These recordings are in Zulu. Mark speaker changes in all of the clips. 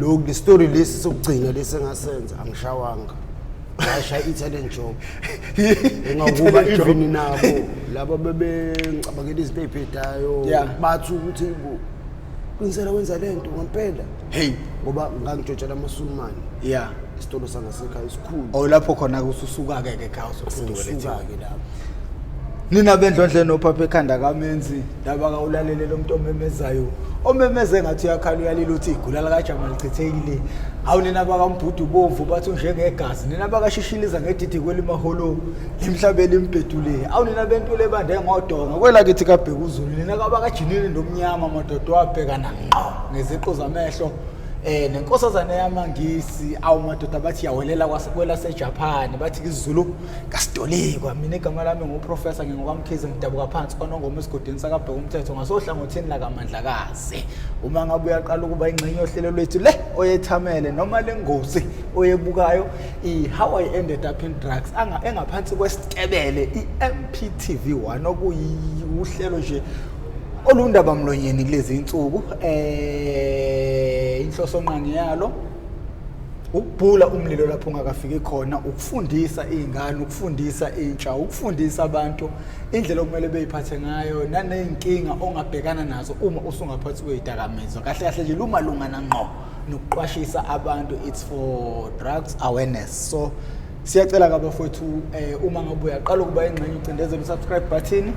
Speaker 1: lo story lesi sokugcina lesi engasenza angishawanga ngasha i-talent job ngokuba even nabo labo bebengicabangela izinto eziphedayo bathi ukuthi qinisela wenza lento ngempela ngoba ngangitshotshela amaSulumane isitolo sangasekhaya isikhulu
Speaker 2: lapho khona ususuka ke ekhaya ususuka ke lapho nina bendlondle nophapha ekhanda kamenzi laba kawulalele lo muntu omemezayo omemeze ngathi uyakhala uyalila uthi igula la kaJama lichithekile awu nina bakambhudu bomvu bathi njengegazi nina bakashishiliza ngedidi kwelimaholo limhlabeli impedule awu nina bentule bande ngodonga kwela kithi kabheka uZulu nina kabakajinile nomnyama madodo wabhekana ngqo ngeziqo zamehlo nenkosazana yamangisi awu madoda bathi yawelela kwasekwela seJapan bathi isiZulu kasitolikwa mina igama lami nguprofessor ngingokwamkhize ngidabuka phansi konongoma esigodini sakabheka umthetho ngasohlangothini la kaMandlakazi uma ngabe uyaqala ukuba ingxenye yohlelo lwethu le oyethamele noma lengozi oyebukayo how I ended up in drugs engaphansi kwesitebele iMp TV1 okuyihlelo nje olundaba mlonyeni kulezi insuku inhloso nqangi yalo ukubhula umlilo lapho ungakafiki khona ukufundisa izingane ukufundisa intsha ukufundisa abantu indlela okumele beyiphathe ngayo nanenkinga ongabhekana nazo uma usungaphathi kwezidakamizwa kahle kahle nje lumalungana ngqo nokuqwashisa abantu it's for drugs awareness so siyacela kabafowethu uma ngabe uyaqala ukuba ingxenye ucindezele subscribe button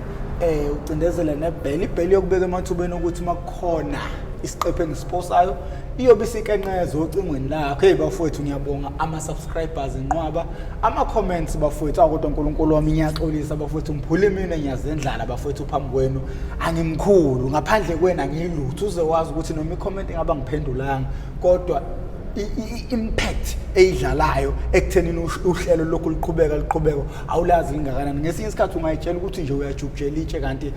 Speaker 2: ucindezele nebell ibell yokubeka emathubeni ukuthi makukhona isiqephu engisiposayo iyobe isikenqezo ocingweni lakho bafowethu ngiyabonga ama subscribers inqwaba ama comments bafowethu akodwa uNkulunkulu wami ngiyaxolisa bafowethu mphule mina nyazendlala bafowethu phambi kwenu angimkhulu ngaphandle kwena ngilutho uze wazi ukuthi noma icomment engaba ngiphendulanga kodwa impact eyidlalayo ekuthenini uhlelo lokhu liqhubeka awulazi lingakanani ngesinye isikhathi ungayitshela ukuthi nje uyajukjela itshe kanti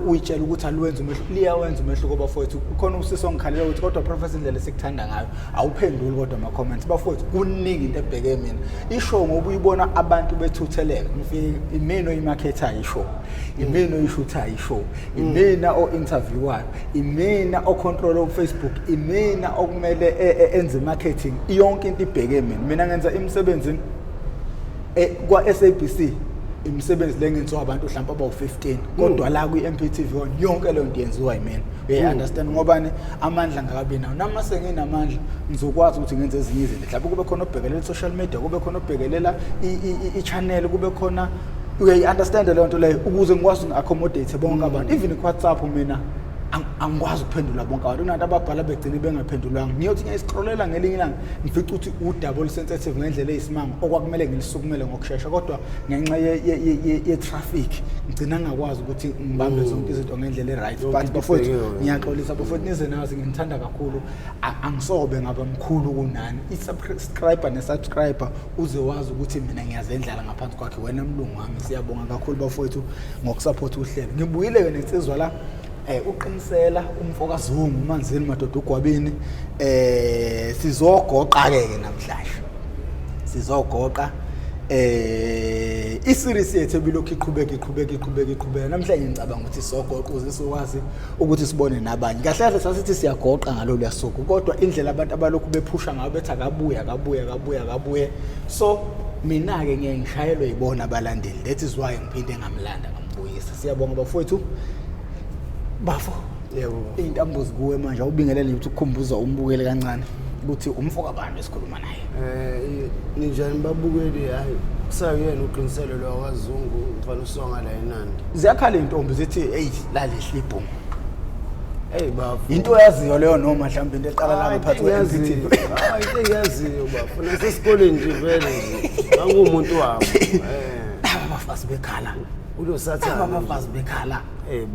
Speaker 2: uyitshela ukuthi aluwenza umehluko liyawenza umehluko bafowethu ukhona usisi ongikhalela ukuthi kodwa professor indlela sikuthanda ngayo awuphenduli kodwa ama comments bafowethu kuningi into ebheke mina ishow ngoba uyibona abantu bethutheleka ngifike imino imarketer ishow imino ishutha ishow imina o-interviewayo imina o-control of Facebook imina okumele enze marketing yonke into ibheke mina ngenza imisebenzi kwa SABC imisebenzi lengenziwa abantu mhlawumbe abawu15 kodwa la kwiMp TV1 yonke leyo nto yenziwa yimina you understand ngobani amandla ngakabi nawo nama senginamandla ngizokwazi ukuthi ngenze ezinye izinto mhlawumbe kube khona obhekelela social media kube khona obhekelela i-channel kube khona you understand leyo nto leyo ukuze ngikwazi ngi-accommodate bonke abantu even ku-WhatsApp mina angikwazi ukuphendula bonke abantu unabantu ababhala begcine bengaphendulwanga ngiyothi ngiyiscrollela ngelinye ilanga ngifica ukuthi u-double sensitive ngendlela eyisimanga okwakumele ngisukumele ngokusheshsha kodwa ngenxa ye-traffic ngigcina ngakwazi ukuthi ngibambe zonke izinto ngendlela e-right but bafowethu ngiyaxolisa bafowethu nize nazi ngithanda kakhulu angisobe ngaba mkhulu kunani i-subscriber ne-subscriber uze wazi ukuthi mina ngiyazendlala ngaphansi kwakhe wena mlungu wami siyabonga kakhulu bafowethu ngokusupport uhlelo ngibuyile nensizwa la uqinisela umfokazungu manzini madoda ugwabini sizogoqa ke namhlanje sizogoqa i-series yethu ebilokhu iqhubeka namhlanje ngicabanga ukuthi sizogoqa ukuze sikwazi ukuthi sibone nabanye kahle kahle sasithi siyagoqa ngalo liyasuku kodwa indlela abantu abalokhu bephusha ngayo bethi akabuye so mina ke ngiye ngishayelwe yibona abalandeli that is why ngiphinde ngamlanda ngambuyisa siyabonga bafowethu bafo yebo intambo zikuwe manje awubingelele ukuthi ukukhumbuza umbukele kancane ukuthi umfoka abantu esikhuluma naye
Speaker 1: ninjani babukeli hayi kusayena uqiniselo lo wazungu mfana usonga la eNandi
Speaker 2: ziyakhala intombi zithi hey la lehla ibhungu
Speaker 1: bafo
Speaker 2: into yaziyo leyo noma mhlawumbe into eqala la ngaphathi kwe-MT
Speaker 1: into engiyaziyo bafo nasesikoleni nje vele nje angumuntu wami
Speaker 2: abafazi bekhala
Speaker 1: ulo sathana
Speaker 2: abafazi bekhala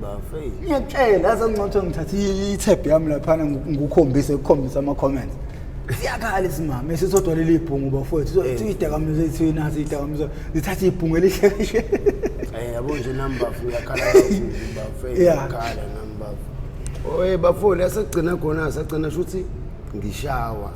Speaker 1: bafo
Speaker 2: ngiyakutshela asengincotho ngithatha i-tab yami laphana ngikukhombisa ama comments siyakhala isimama esizodwalela ibhungu bafowethu idakamizwa ethi nazi idakamizwa zithatha ibhungu elihle kashe
Speaker 1: yabo nje number uyakhala bafo yakhala number bafo lesagcina khona sagcina ukuthi ngishawa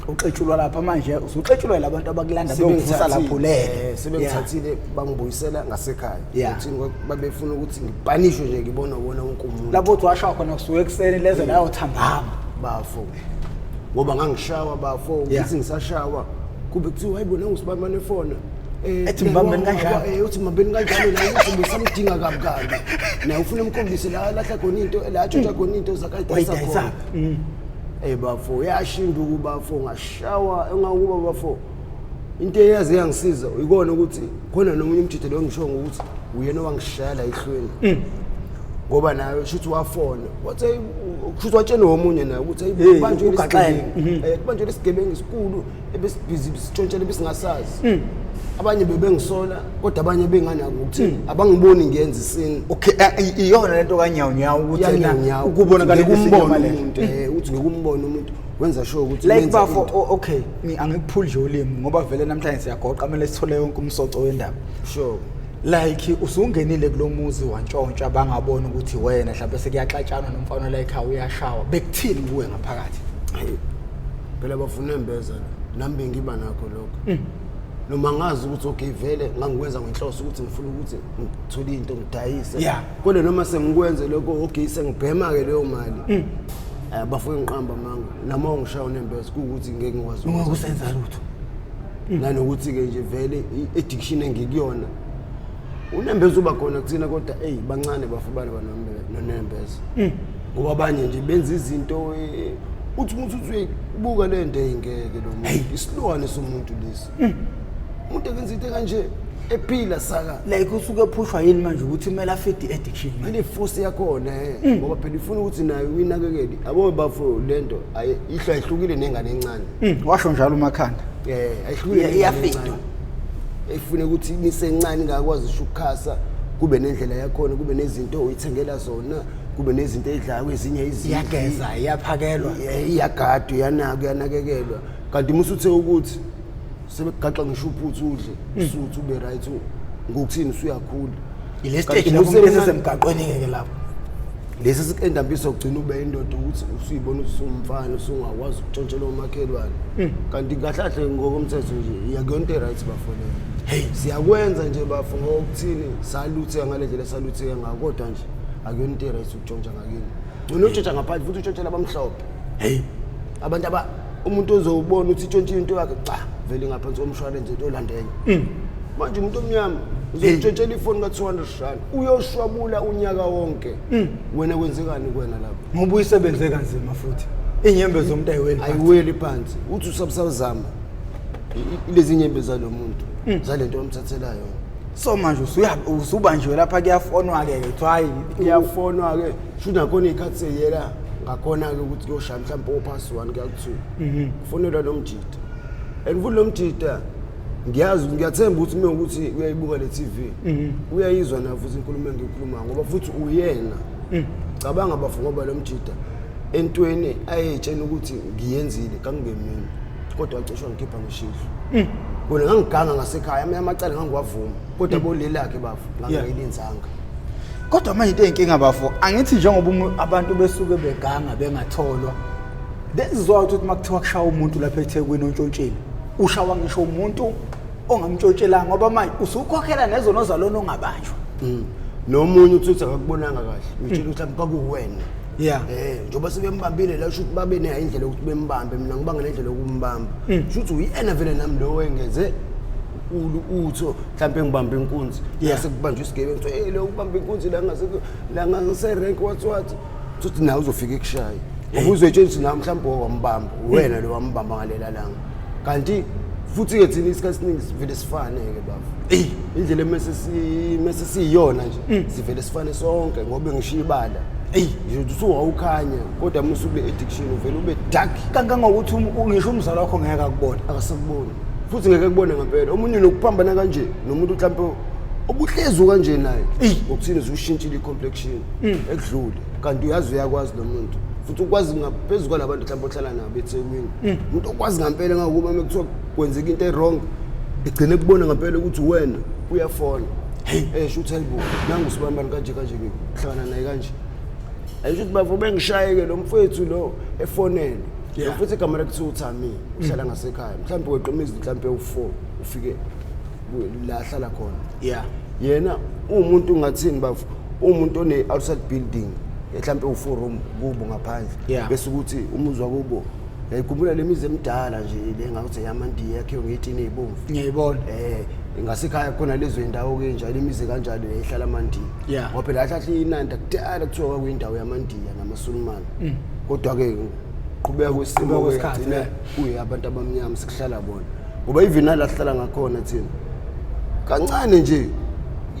Speaker 2: uxetshulwa lapha manje usuxetshulwa labantu abakulanda beyovusa lapho lele
Speaker 1: sebengithathile bangibuyisela ngasekhaya uthini babefuna ukuthi ngipanishwe nje ngibona wonke umuntu
Speaker 2: lapho uthi washaya khona kusuke ekseni leze la uthambama
Speaker 1: bafo ngoba ngangishawa bafo ngithi ngisashawa kube kuthiwa hayibona ngusibambane efona
Speaker 2: ethi mbambeni kanjalo
Speaker 1: uthi mbambeni kanjalo naye uthi besamdinga kabi naye ufuna umkhombise la lahla khona into la tshontsha khona into zakayidayisa khona bafo yashinda ukubafo ngashawa engakuba bafo into eyazi yangisiza uyikona ukuthi khona nomunye umjithe lo ngisho ukuthi uyena wangishaya la ehlweni ngoba nayo shuthi wafona wathi kushuthi watshela omunye naye ukuthi ayibanjwe isigebengu kubanjwe isigebengu isikhulu ebesibhizi sitshontshele besingasazi abanye bebengisola kodwa abanye benganako ukuthi abangiboni ngiyenza isini
Speaker 2: okay iyona lento kanyawo ukuthi yena ukubona kale kumbona
Speaker 1: umuntu uthi ngikumbona umuntu wenza sure ukuthi
Speaker 2: like bafo okay angikuphuli nje ulimi ngoba vele namhlanje siyagoqa kumele sithole yonke umsoco wendaba
Speaker 1: sure
Speaker 2: like usungenile kulomuzi wantshontsha abangabona ukuthi wena mhlawumbe sekuyaxatshana nomfana like uyashawa bekuthini kuwe ngaphakathi
Speaker 1: phela bafuna embeza nami bengiba nakho lokho noma ngazi ukuthi okay vele ngangikwenza ngenhloso ukuthi ngifuna ukuthi ngithole into ngidayise kodwa noma sengikwenze lokho okay sengibhema ke leyo mali bafuna ngiqamba manga noma ngishawa nembeza ukuthi ngeke ngikwazi
Speaker 2: ukusenza lutho
Speaker 1: nanokuthi ke nje vele addiction engikuyona unembeza uba khona kuthina kodwa bancane bafubana banonembeza ngoba abanye nje benza izinto uthi umuntu uyibuka le nto engeke lo muntu isilwane somuntu lesi umuntu enza into kanje ephila saka
Speaker 2: like usuke ephushwa yini manje ukuthi kumele afide addiction
Speaker 1: ile force yakhona ngoba phela ifuna ukuthi nayo uyinakekele abo bafo lento ihla ihlukile nengane encane
Speaker 2: washo njalo umakhanda
Speaker 1: ayihlukile iyafida efune ukuthi nisencane ngakwazi ukukhasa kube nendlela yakhona kube nezinto oyithengela zona kube nezinto edlayo kwezinye izinto
Speaker 2: iyageza iyaphakelwa
Speaker 1: iyagadu yanakekelwa kanti musuthe ukuthi sebegaxa ngisho uphuthu udle usuthu ube right ngokuthini usuyakhula
Speaker 2: ile stage lapho sesemgaqweni ke lapho
Speaker 1: lesi sikendambiso ugcina ube indoda ukuthi usuyibona ukuthi umfana usungakwazi ukutshontshelwa umakhelwane kanti kahlahle ngokomthetho nje iyakuyonto right bafone siyakwenza nje bafo ngokuthini saluthe ngalendlela salutheka ngakodwa nje akuyonto right ukutshontsha ngakini unotshontsha ngaphandle futhi utshontshelwa abamhlophe abantu umuntu ozobona ukuthi itshontshe into yakhe cha vele ngaphansi komshwalense into olandenye manje umuntu omnyama uzotshentshela ifoni ka200 rand uyoshwabula unyaka wonke wena kwenzekani kuwena lapho
Speaker 2: ngoba uyisebenze kanzima futhi inyembe zomuntu
Speaker 1: ayiweli phansi uthi usabusazama lezi nyembe zalomuntu zalento omthathelayo
Speaker 2: so manje usubanjwe lapha kuyafonwa ke kuthi hayi
Speaker 1: iyafonwa ke shuthi nakhona ikhathi seyela ngakhona ke ukuthi kuyoshaya mhlawumbe ophasi 1 kuya2 kufonelwa nomjita andivule lo mjita ngiyazi ngiyathemba ukuthi mina ukuthi uyayibuka le TV uyayizwa na futhi inkulumo engiyikhuluma ngoba futhi uyena cabanga bafu ngoba lo mjita entweni ayetshena ukuthi ngiyenzile kangemini kodwa wacishwa ngikhipha ngishilo bona ngangiganga ngasekhaya amacala ngangiwavuma kodwa bolelakhe bafu ngangayilenzanga
Speaker 2: kodwa manje into enkinga bafo angithi njengoba abantu besuke beganga bengatholwa bezizwa ukuthi makuthiwa kushaya umuntu lapha eThekwini ontshontshile ushawa ngisho umuntu ongamtshontshelanga ngoba manje usukhokhela nezono zalona ongabanjwa
Speaker 1: nomunye uthi akakubonanga kahle utshela ukuthi mhlawumbe kwakuwena njoba sebembambile la usho ukuthi babe neindlela ukuthi bembambe mina ngibanga nendlela yokumbamba usho uyena vele nami lo wengeze utho mhlawumbe ngibambe inkunzi bese kubanjwa isigebengu ukuthi lo ubambe inkunzi la ngase rank what uthi nawe uzofika ekushaye ubuzwetshela ukuthi nami mhlawumbe wambamba wena lo wambamba ngalela langa kanti futhi ke thina isikhathi esiningi vele sifane ke bafo indlela mase siyona nje sivele sifane sonke ngoba ngishiya ibala nje usuwawukhanya kodwa musu ube addiction uvela ube dark
Speaker 2: kangangokuthi ngisho umzalo wakho ngeke akubona
Speaker 1: akasakubona futhi ngeke akubone ngempela omunye nokuphambana kanje nomuntu mhlawumbe obuhlezu kanje naye ukuthini uzushintshile complexion ekudlule kanti uyazi uyakwazi lo muntu futhi ukwazi ngaphezulu kwalabantu mhlawumbe ohlala nabo eThekwini umuntu okwazi ngempela ngakuba mekuthiwa kwenzeka into wrong igcine kubona ngempela ukuthi wena uyafona shoot elbow nangu sibambani kanje ngihlangana naye kanje ayisho ukuthi bafo bengishayeke lo mfethu lo efonela futhi igama lakuthiwa uThami uhlala ngasekhaya mhlawumbe weqimizi mhlawumbe u4 ufike la hlala khona yena umuntu ngathini bafo umuntu one outside building mhlawumbe u4 room kubo ngaphandle bese ukuthi umuzi wakubo Yayikhumbula lemizi emidala nje le ngathi yamandiya yakhiwe ngethini ezibomvu.
Speaker 2: Ngiyayibona.
Speaker 1: Ngasekhaya khona lezo indawo ke njalo imizi kanjalo ehlala amandiya. Ngoba phela ahlahle inanda kudala kuthiwa kuyindawo yamandiya namaSulumane. Kodwa ke qhubeka kwesimo kwesikhathi abantu abamnyama sikuhlala bona. Ngoba even nalahlala ngakhona thina. Kancane nje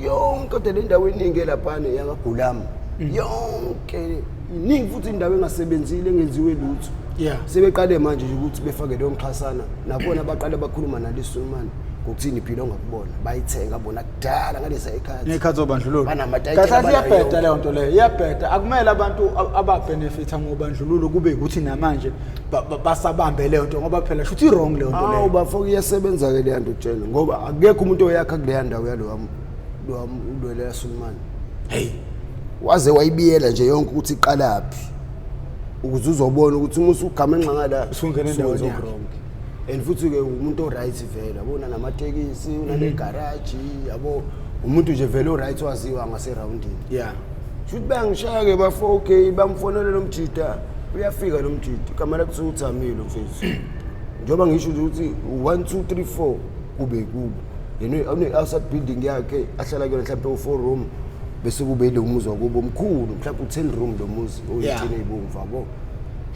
Speaker 1: yonke le ndawo eningi lapha yakagulama. Yonke iningi futhi indawo engasebenzile engenziwe lutho. Sebeqale manje ukuthi befake leyo mxhasana nabona baqale bakhuluma naleSulumane ngokuthini iphilo ngakubona bayithenga bona kudala ngalesa ekhaya
Speaker 2: ngekhathi zobandlululo kahle iyabheda leyo nto leyo iyabheda akumele abantu ababenefita ngobandlululo kube ukuthi namanje basabambe leyo nto ngoba phela shuthi wrong leyo nto leyo
Speaker 1: bafoko iyasebenza ke le nto tshela ngoba akekho umuntu oyakha kule ndawo yalo ulwele Sulumane waze wayibiyela nje yonke ukuthi iqalaphi ukuze uzobona ukuthi uma usugama enxangala
Speaker 2: usungena endaweni
Speaker 1: wrong and futhi ke umuntu o right vele yabona namatekisi unale garage yabo umuntu nje vele o right waziwa ngase roundini futhi bangishaya ke bafo okay bamfonela lo mjida uyafika lo mjida kamera kuthi uthamile mfethu njoba ngisho ukuthi 1 2 3 4 kube kubo yena une outside building yakhe ahlala kuyona mhlawumbe u4 room bese kube lo muzi wakubo omkhulu mhlawumbe u10 room lo muzi oyithini ebomvu yabo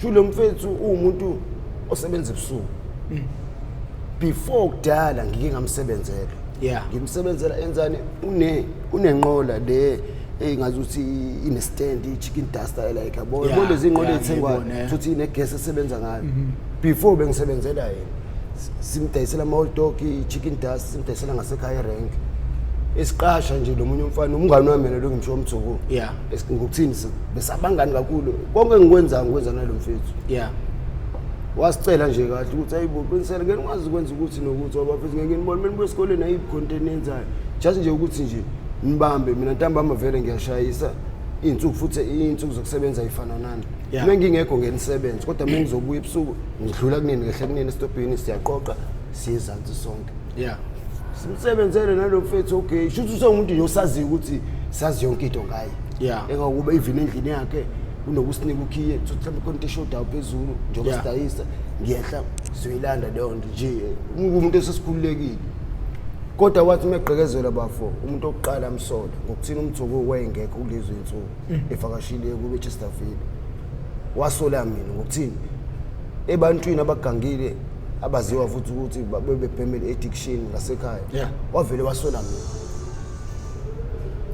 Speaker 1: sho lo mfethu umuntu osebenza ebusuku before kudala ngike ngamsebenzela ngimsebenzela enzani unenqola le engazi ukuthi ine stand i-chicken duster like yabo lezi inqola ezithengwa futhi ine gas esebenza ngayo before bengisebenzela yena simdayisela ama-hot dog i-chicken duster simdayisela ngasekhaya rank esiqasha nje lo munye umfana umngane wami lo ngimsho umthuku ngokuthini besabangani kakhulu konke ngikwenza nalo mfethu wasicela nje kahle ukuthi ayibo qinisele ngeke ungazi ukwenza ukuthi nokuthi ngoba futhi ngeke ngibone mina nibuye esikoleni ayiphi content enzayo just nje ukuthi nje nibambe mina ntambama vele ngiyashayisa insuku futhi insuku zokusebenza ayifana nani mina ngingekho ngenisebenza kodwa mina ngizobuya ebusuku ngidlula kunini ngehle kunini estopini siyaqoqa siyezansi sonke simsebenzele nalo mfethu okay shuthi umuntu nje osaziyo ukuthi sazi yonke into ngaye engakuba even endlini yakhe unokusinika ukhiye ukuthi mhlawumbe konke shoda phezulu njengoba sidayisa ngiyehla siyoyilanda leyo nto nje umuntu esesikhululekile kodwa wathi megqekezela bafo umuntu oqala amsola ngokuthina umthuko wayengekho kulezo insuku efakashile kube Chesterfield wasola mina ngokuthini ebantwini abagangile abaziwa futhi ukuthi bebebhemele addiction ngasekhaya wavele wasola mina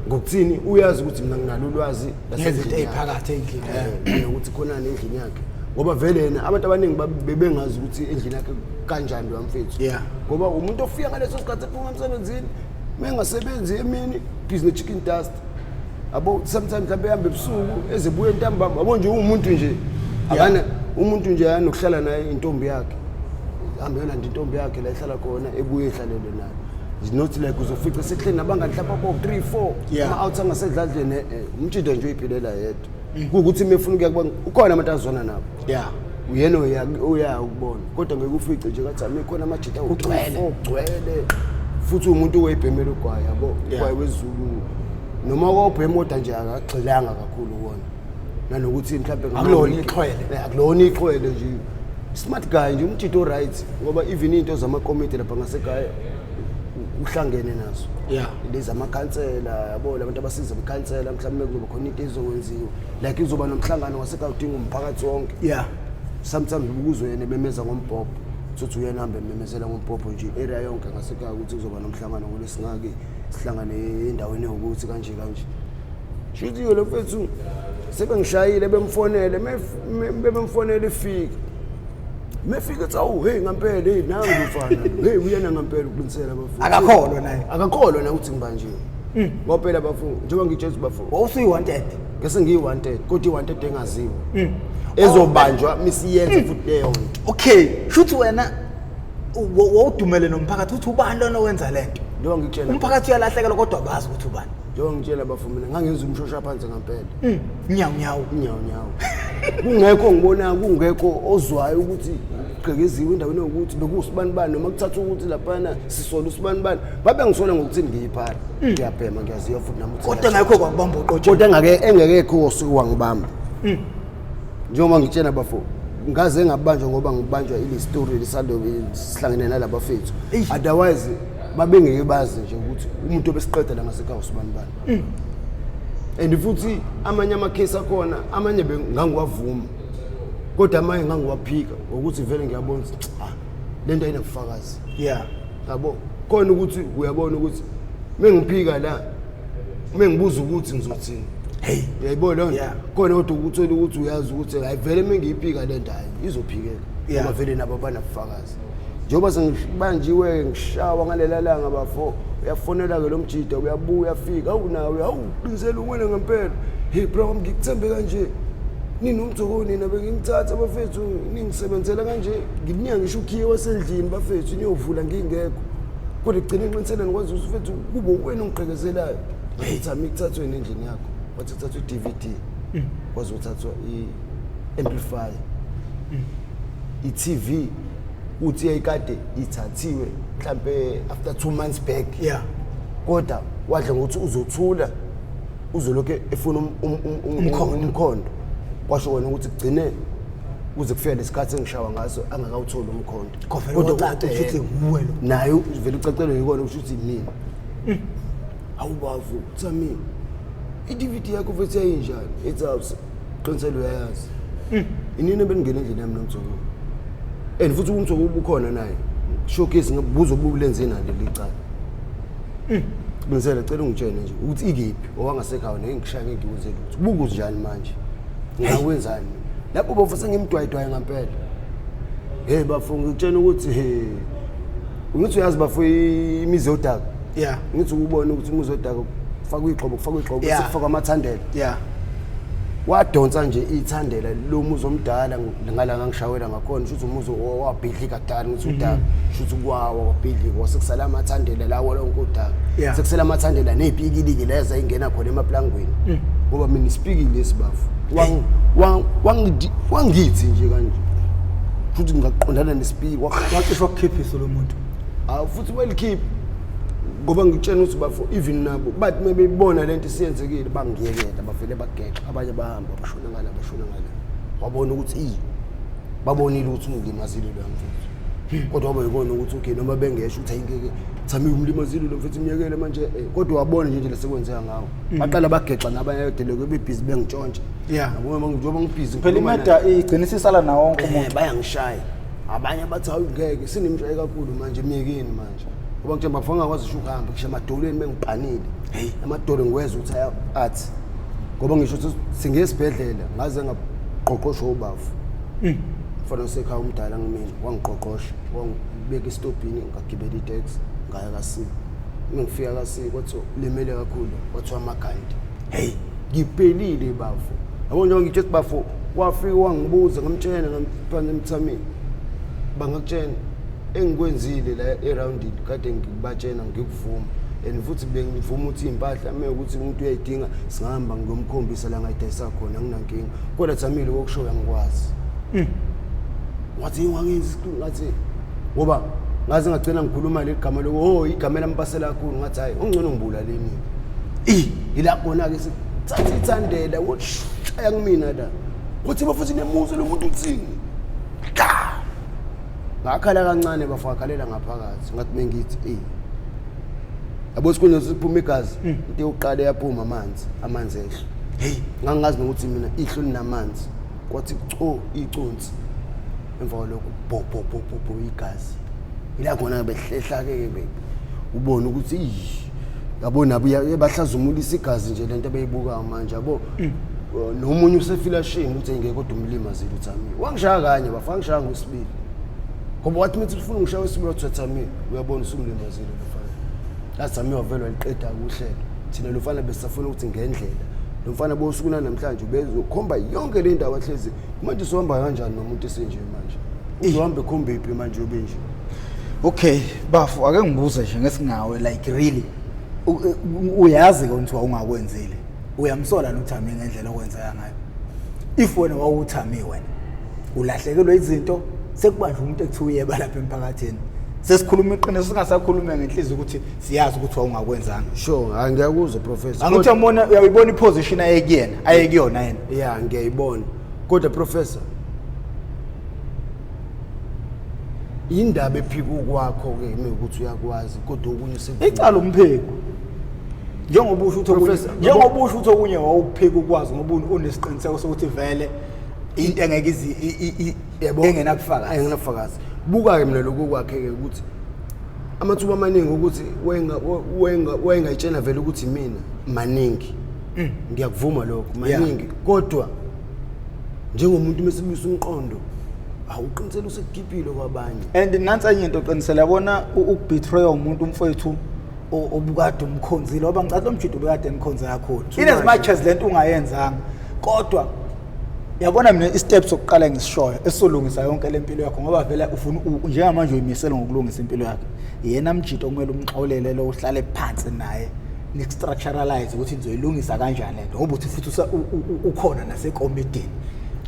Speaker 1: ngokuthini uyazi ukuthi mina nginalo ulwazi
Speaker 2: lasezinto eziphakathi endlini
Speaker 1: ukuthi khonani endlini yakhe ngoba vele yena abantu abaningi bebengazi ukuthi endlini yakhe kanjani lo mfethu ngoba umuntu ofika ngaleso sikhathi ephuma emsebenzini mengasebenzi emini business chicken dust abo sometimes mhlawumbe ehambe ebusuku ezibuye ntambama yabo nje umuntu nje akana umuntu nje anokuhlala naye intombi yakhe hambe yona intombi yakhe la ihlala khona ebuye ehlalele naye it's not like uzofica sehleni nabangani mhlawumbe abo 3 4 ama out angasedladleni umtshido nje uyiphilela yedwa ukuthi mefuna ukuyakuba ukhona abantu azona nabo uyena uyakubona kodwa ngeke ufice nje ngathi amikhona amajita ugcwele futhi umuntu wayibhemela ugwayi yabo ugwayi wezulu noma kwabhemoda nje akagxilanga kakhulu wona nanokuthi mhlawumbe akulona ixhwele nje smart guy nje umjito right ngoba even into zama committee lapha ngasekhaya uhlangene nazo lezi amakhansela yabo labantu abasiza bekhansela mhlawumbe kuzoba khona into ezokwenziwa like izoba nomhlangano wasekhaya udinga umphakathi wonke sometimes ukuzwe yena bemeza ngombhobho sothi uyena hambe memezela ngombhobho nje area yonke ngasekhaya ukuthi kuzoba nomhlangano ngolesingaki sihlangane endaweni ukuthi kanje shithi lo mfethu sebengishayile bemfonele bemfonele ifika mefika ethi awu hey ngampela hey nangu mfana hey uyena ngampela ukuqinisela bafuna akakholwa na ukuthi ngibanjiwe ngoba phela bafuna njengoba ngitshela bafu
Speaker 2: wawusuyi wanted
Speaker 1: ngese ngiyi wanted kodwa wanted engaziwa ezobanjwa misiyenze futhi leyo nto
Speaker 2: okay shuthi wena wawudumele nomphakathi uthi ubani lona wenza lento
Speaker 1: njengoba ngitshela
Speaker 2: umphakathi uyalahlekela kodwa abazi ukuthi ubani
Speaker 1: njengoba ngitshela bafu mina ngangenza umshosha phansi ngampela
Speaker 2: nyawu
Speaker 1: kungekho ngibona kungekho ozwayo ukuthi uqhekeziwe endaweni ukuthi bekusibani noma kuthatha ukuthi laphana sisola usibani babe ngisola ngokuthi ngiyiphala ngiyabhema ngiyaziya futhi nami
Speaker 2: kodwa ngekho kwakubamba uqotshe
Speaker 1: kodwa engekho osuku wangibamba njengoba ngitshela bafo ngaze ngabanjwa ngoba ngibanjwa ile story lesalo sihlangene nalabafethu otherwise babengeke bazi nje ukuthi umuntu obesiqeda la ngasekhaya usibani bani and futhi amanye amakhesi akhona amanye bengangiwavuma kodwa amanye ngangiwaphika ukuthi vele ngiyabona lento ayinabufakazi yabo khona ukuthi uyabona ukuthi mengiphika la mengibuza ukuthi ngizothini hey uyayibona lona khona kodwa ukuthola ukuthi uyazi ukuthi hayi vele mengiyiphika lento hayi izophikeka ngoba vele nabo banabufakazi njengoba sengibanjiwe ngishawa ngalela langa bafo uyafonela ke lo mjida uyabuya uyafika awunawe awuqinisela uwena ngempela hey bro ngikuthembe kanje nini umthokoni nabe ngimthatha bafethu ningisebenzela kanje ngibunya ngisho ukhiye wasendlini bafethu niyovula ngingekho kodwa igcina inqinisela nikwazi usufethu kube wena ungiqhekezelayo ngithami ukuthathwe endlini yakho wathi uthathwe i-DVD kwazi uthathwa i-amplifier i-TV uthi yayikade ithathiwe mhlambe after 2 months back kodwa wadla ngokuthi uzothula uzoloke efuna umkhondo kwasho wena ukuthi kugcine uze kufika lesikhathi engishawa ngaso angakawuthola umkhondo
Speaker 2: kodwa uthi nguwe lo
Speaker 1: naye uvela ucacelwe yikona ukuthi mina awubavu uthami i-DVD yakho futhi yayinjani ethi house qiniselo uyayazi inini bengena endlini yami nomthoko and futhi umthoko ubukhona naye showcase ngibuza ubulenze nalo licala benzela cela ungitshene nje ukuthi ikephi owangasekhaya nengishaya ngikuzela ukuthi buku njani manje ngawenzani lapho bafuse ngimdwayidwaye ngempela hey bafunga ngitshena ukuthi ngithi uyazi bafu imizi odaka ngithi ubone ukuthi umuzi odaka kufaka iqobo sekufaka amathandela wadonsa nje ithandela lo muzi omdala ngalanga ngishawela ngakhona ukuthi umuzi wabhidli kadala ngithi udaka ukuthi kwawa wabhidli wasekusala amathandela lawo lonke udaka sekusala amathandela nezipikiliki leza ingena khona emaplangweni ngoba mina isipikile esibafu wangithi nje kanje futhi ngaqondana nesipiki
Speaker 2: waqishwa ukukhiphisa lo muntu
Speaker 1: futhi well keep ngoba ngitshena ukuthi bafo even nabo bathi mebebona lento isiyenzekile bangiyekela bavele bageqa abanye bahamba bashona ngala wabona ukuthi babonile ukuthi ungilimazile lo mfethu kodwa wabayibona ukuthi okay noma bengesho ukuthi ayingeke thami umlimazile lo mfethu imiyekele manje kodwa wabona nje lesekwenzeka ngawo baqala bageqa nabanye edeleke bebhizi bengitshontsha yabo njengoba ngibhizi
Speaker 2: phela imeda igcinisisala nawo wonke umuntu
Speaker 1: bayangishaya abanye bathi awungeke sinemshaye kakhulu manje miyekeni manje ngoba nje bafanga kwazi usho ukuhamba ngisho amadolweni bengibhanile amadolo ngiweza ukuthi athi ngoba ngisho ukuthi singesibhedlela ngaze ngaqoqoshwa ubafu mfana osekhaya umdala ngimini wangiqoqosha wangibeka istopini ngagibela itaxi ngaya kasi ngifika kasi kwathi lemele kakhulu kwathi amagandi ngiphelile bafu yabo nje ngithe bafu wafika wangibuza ngamtshena ngemphandle emthamini bangakutshena engikwenzile la around kade ngibatshena ngikuvuma and futhi bengivuma ukuthi impahla ukuthi umuntu uyayidinga singahamba ngiyomkhombisa la ngayidayisa khona nginankinga kodwa Thamile wokushoya ngikwazi wathi wangenza ngathi ngoba ngaze ngagcina ngikhuluma legama lo igama lampasela kakhulu ngathi hayi ungcono ngibulaleni ila khona ke sithatha ithandela woshaya kumina la uthi bafuthi nemuzo lo muntu uthini ngakhala kancane bafakalela ngaphakathi ngathi mengithi yabo sikunye siphuma igazi into yokuqala yaphuma amanzi ehle ngangazi nokuthi mina ihlo linamanzi kwathi iconsi emva lokho bo igazi ila khona behlehla ke ubona ukuthi yabo nabo bahlazumulisa igazi nje lento abayibuka manje yabo nomunye usefila shame ukuthi engeke kodwa umlimazile uThamile wangishaya kanye bafanga ngishaya ngosibili ngoba wathi mithi ufuna ngishaya wesibili wathi Thamile uyabona usumlimazile lofana laThamile wavela waliqeda kuhlelo thina lofana besafuna ukuthi ngendlela lo mfana bosukuna namhlanje bezokhomba yonke le ndawo ahlezi manje sohamba kanjani nomuntu esenje manje uzohamba ekhombe iphi manje obenje
Speaker 2: okay bafu ake ngibuze nje ngesingawe like really uyazi ukuthi ungakwenzelile uyamsola noThamile ngendlela okwenzeka ngayo if wena wawuThamile wena ulahlekelwe izinto sekubanjwe umuntu ekuthiwa uyeba lapha emphakathini sesikhuluma iqiniso singasakhuluma ngenhliziyo ukuthi siyazi ukuthi awungakwenzanga
Speaker 1: sure angiyakuzwa professor
Speaker 2: angithi umona uyayibona iposition ayekuyena ayekuyona yena
Speaker 1: ngiyayibona kodwa professor indaba ephika kwakho ke ukuthi uyakwazi kodwa okunye
Speaker 2: icala umpheko njengoba usho ukuthi okunye wawupheka ukwazi ngoba unesiqiniseko sokuthi vele into engeke
Speaker 1: engenabufakazi buka ke mina lokho kwakhe ke ukuthi amathuba amaningi ukuthi wayengayitshena vele ukuthi mina maningi ngiyakuvuma lokho maningi kodwa njengomuntu mesibuyisa umqondo awuqinisela usekukhiphile kwabanye
Speaker 2: and nansi enye into qinisela yabona ukubetray umuntu umfowethu obukade umkhonzile ngoba ngicela lo mjito obekade emkhonza kakhulu in as much as lento ungayenzanga kodwa yabona mina i-steps sokuqala ngisishoyo esolungisa yonke lempilo yakho ngoba vele ufuna njengamanje uyimisela ngokulungisa impilo yakhe yena mjito okumele umxolele lo uhlale phansi naye ni-structuralize ukuthi nizoyilungisa kanjani lento ngoba uthi futhi ukhona nasekomidini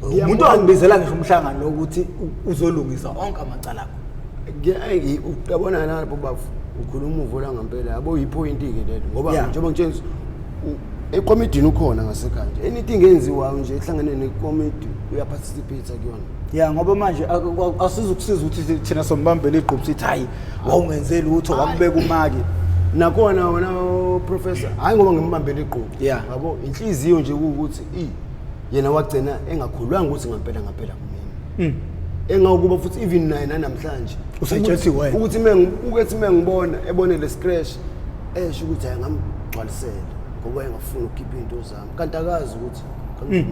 Speaker 2: umuntu angibizela ngisho umhlangano lo ukuthi uzolungisa onke amacala akho
Speaker 1: uyabona lapho bafu ukhuluma uvula ngempela yabo yipoint ke lelo ngoba njengoba ngitshela ekomidini ukhona ngasekhanje anything enziwayo nje ehlangene nekomidi uyaparticipate kuyona
Speaker 2: ngoba manje asizukusiza ukuthi thina sombambele igqubho sithi hayi wawungenzeli utho wakubeka umaki
Speaker 1: nakhona wena professor hayi ngoba ngimbambele igqubho yabo inhliziyo nje ukuthi yena wagcina engakhulwanga ukuthi ngempela kumina engawukuba futhi even naye namhlanje
Speaker 2: usejethi wena
Speaker 1: ukuthi ngibona ebone le scratch esho ukuthi ayangigcwalisela ngoba engafuna ukukhipha into zami kanti akazi ukuthi kamina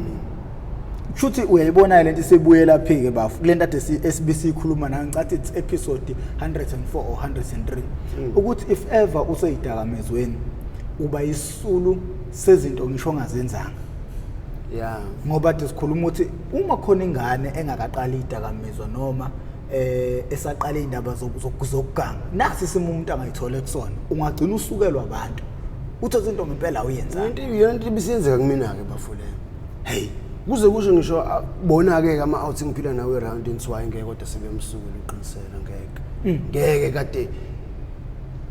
Speaker 2: futhi uyayibona lento isebuye lapha ke bafu lento ade SBC ikhuluma nayo ngicathi it's episode 104 or 103 ukuthi if ever useyidakamezweni uba isisulu sezinto ngisho ngazenzanga ngoba sikhuluma ukuthi uma khona ingane engakaqali idakamizwa noma esaqala indaba zokuganga nasi simo umuntu angayithola kusona ungagcina usukelwa abantu uthi izinto ngempela uyenza
Speaker 1: into ibisenzeka kumina ke bafuleyo hey kuze kusho ngisho bona ke ama outing phila nawe around inswayi ngeke kodwa sebemsukela uqinisela ngeke kade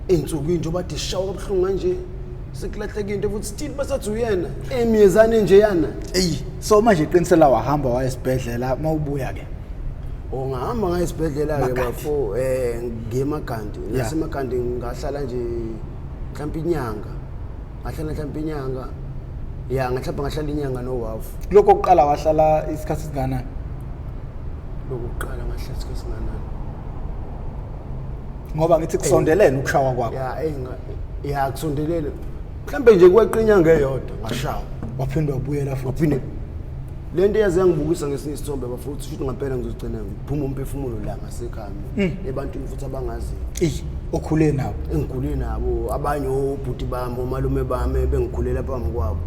Speaker 1: insuku into bathi shawa kabuhlungu kanje sekulahleka into futhi still basathi uyena emiyezane nje yana
Speaker 2: so manje iqinisela wahamba wayesibhedlela mawubuya ke
Speaker 1: ongahamba ngayesibhedlela ke bafo ngeMagandi naseMagandi ngahlala nje mhlawumbe inyanga ngahlala inyanga nowafu
Speaker 2: lokho kuqala wahlala isikhathi singanani
Speaker 1: lokuqala ngahlala isikhathi singanani
Speaker 2: ngoba ngithi kusondelene ukushawa kwakho
Speaker 1: kusondelene mhlambe nje kweqinya ngeyodwa ngashawa
Speaker 2: waphindwa ubuyela futhi
Speaker 1: lento yaze ngibukisa ngesinye isithombe bafuthi futhi ngempela ngizogcina ngiphuma umphefumulo la ngasekhaya ebantwini futhi abangazi
Speaker 2: okhule nabo
Speaker 1: engikhule nabo abanye obhuti bami omalume bami bengikhulela phambi kwabo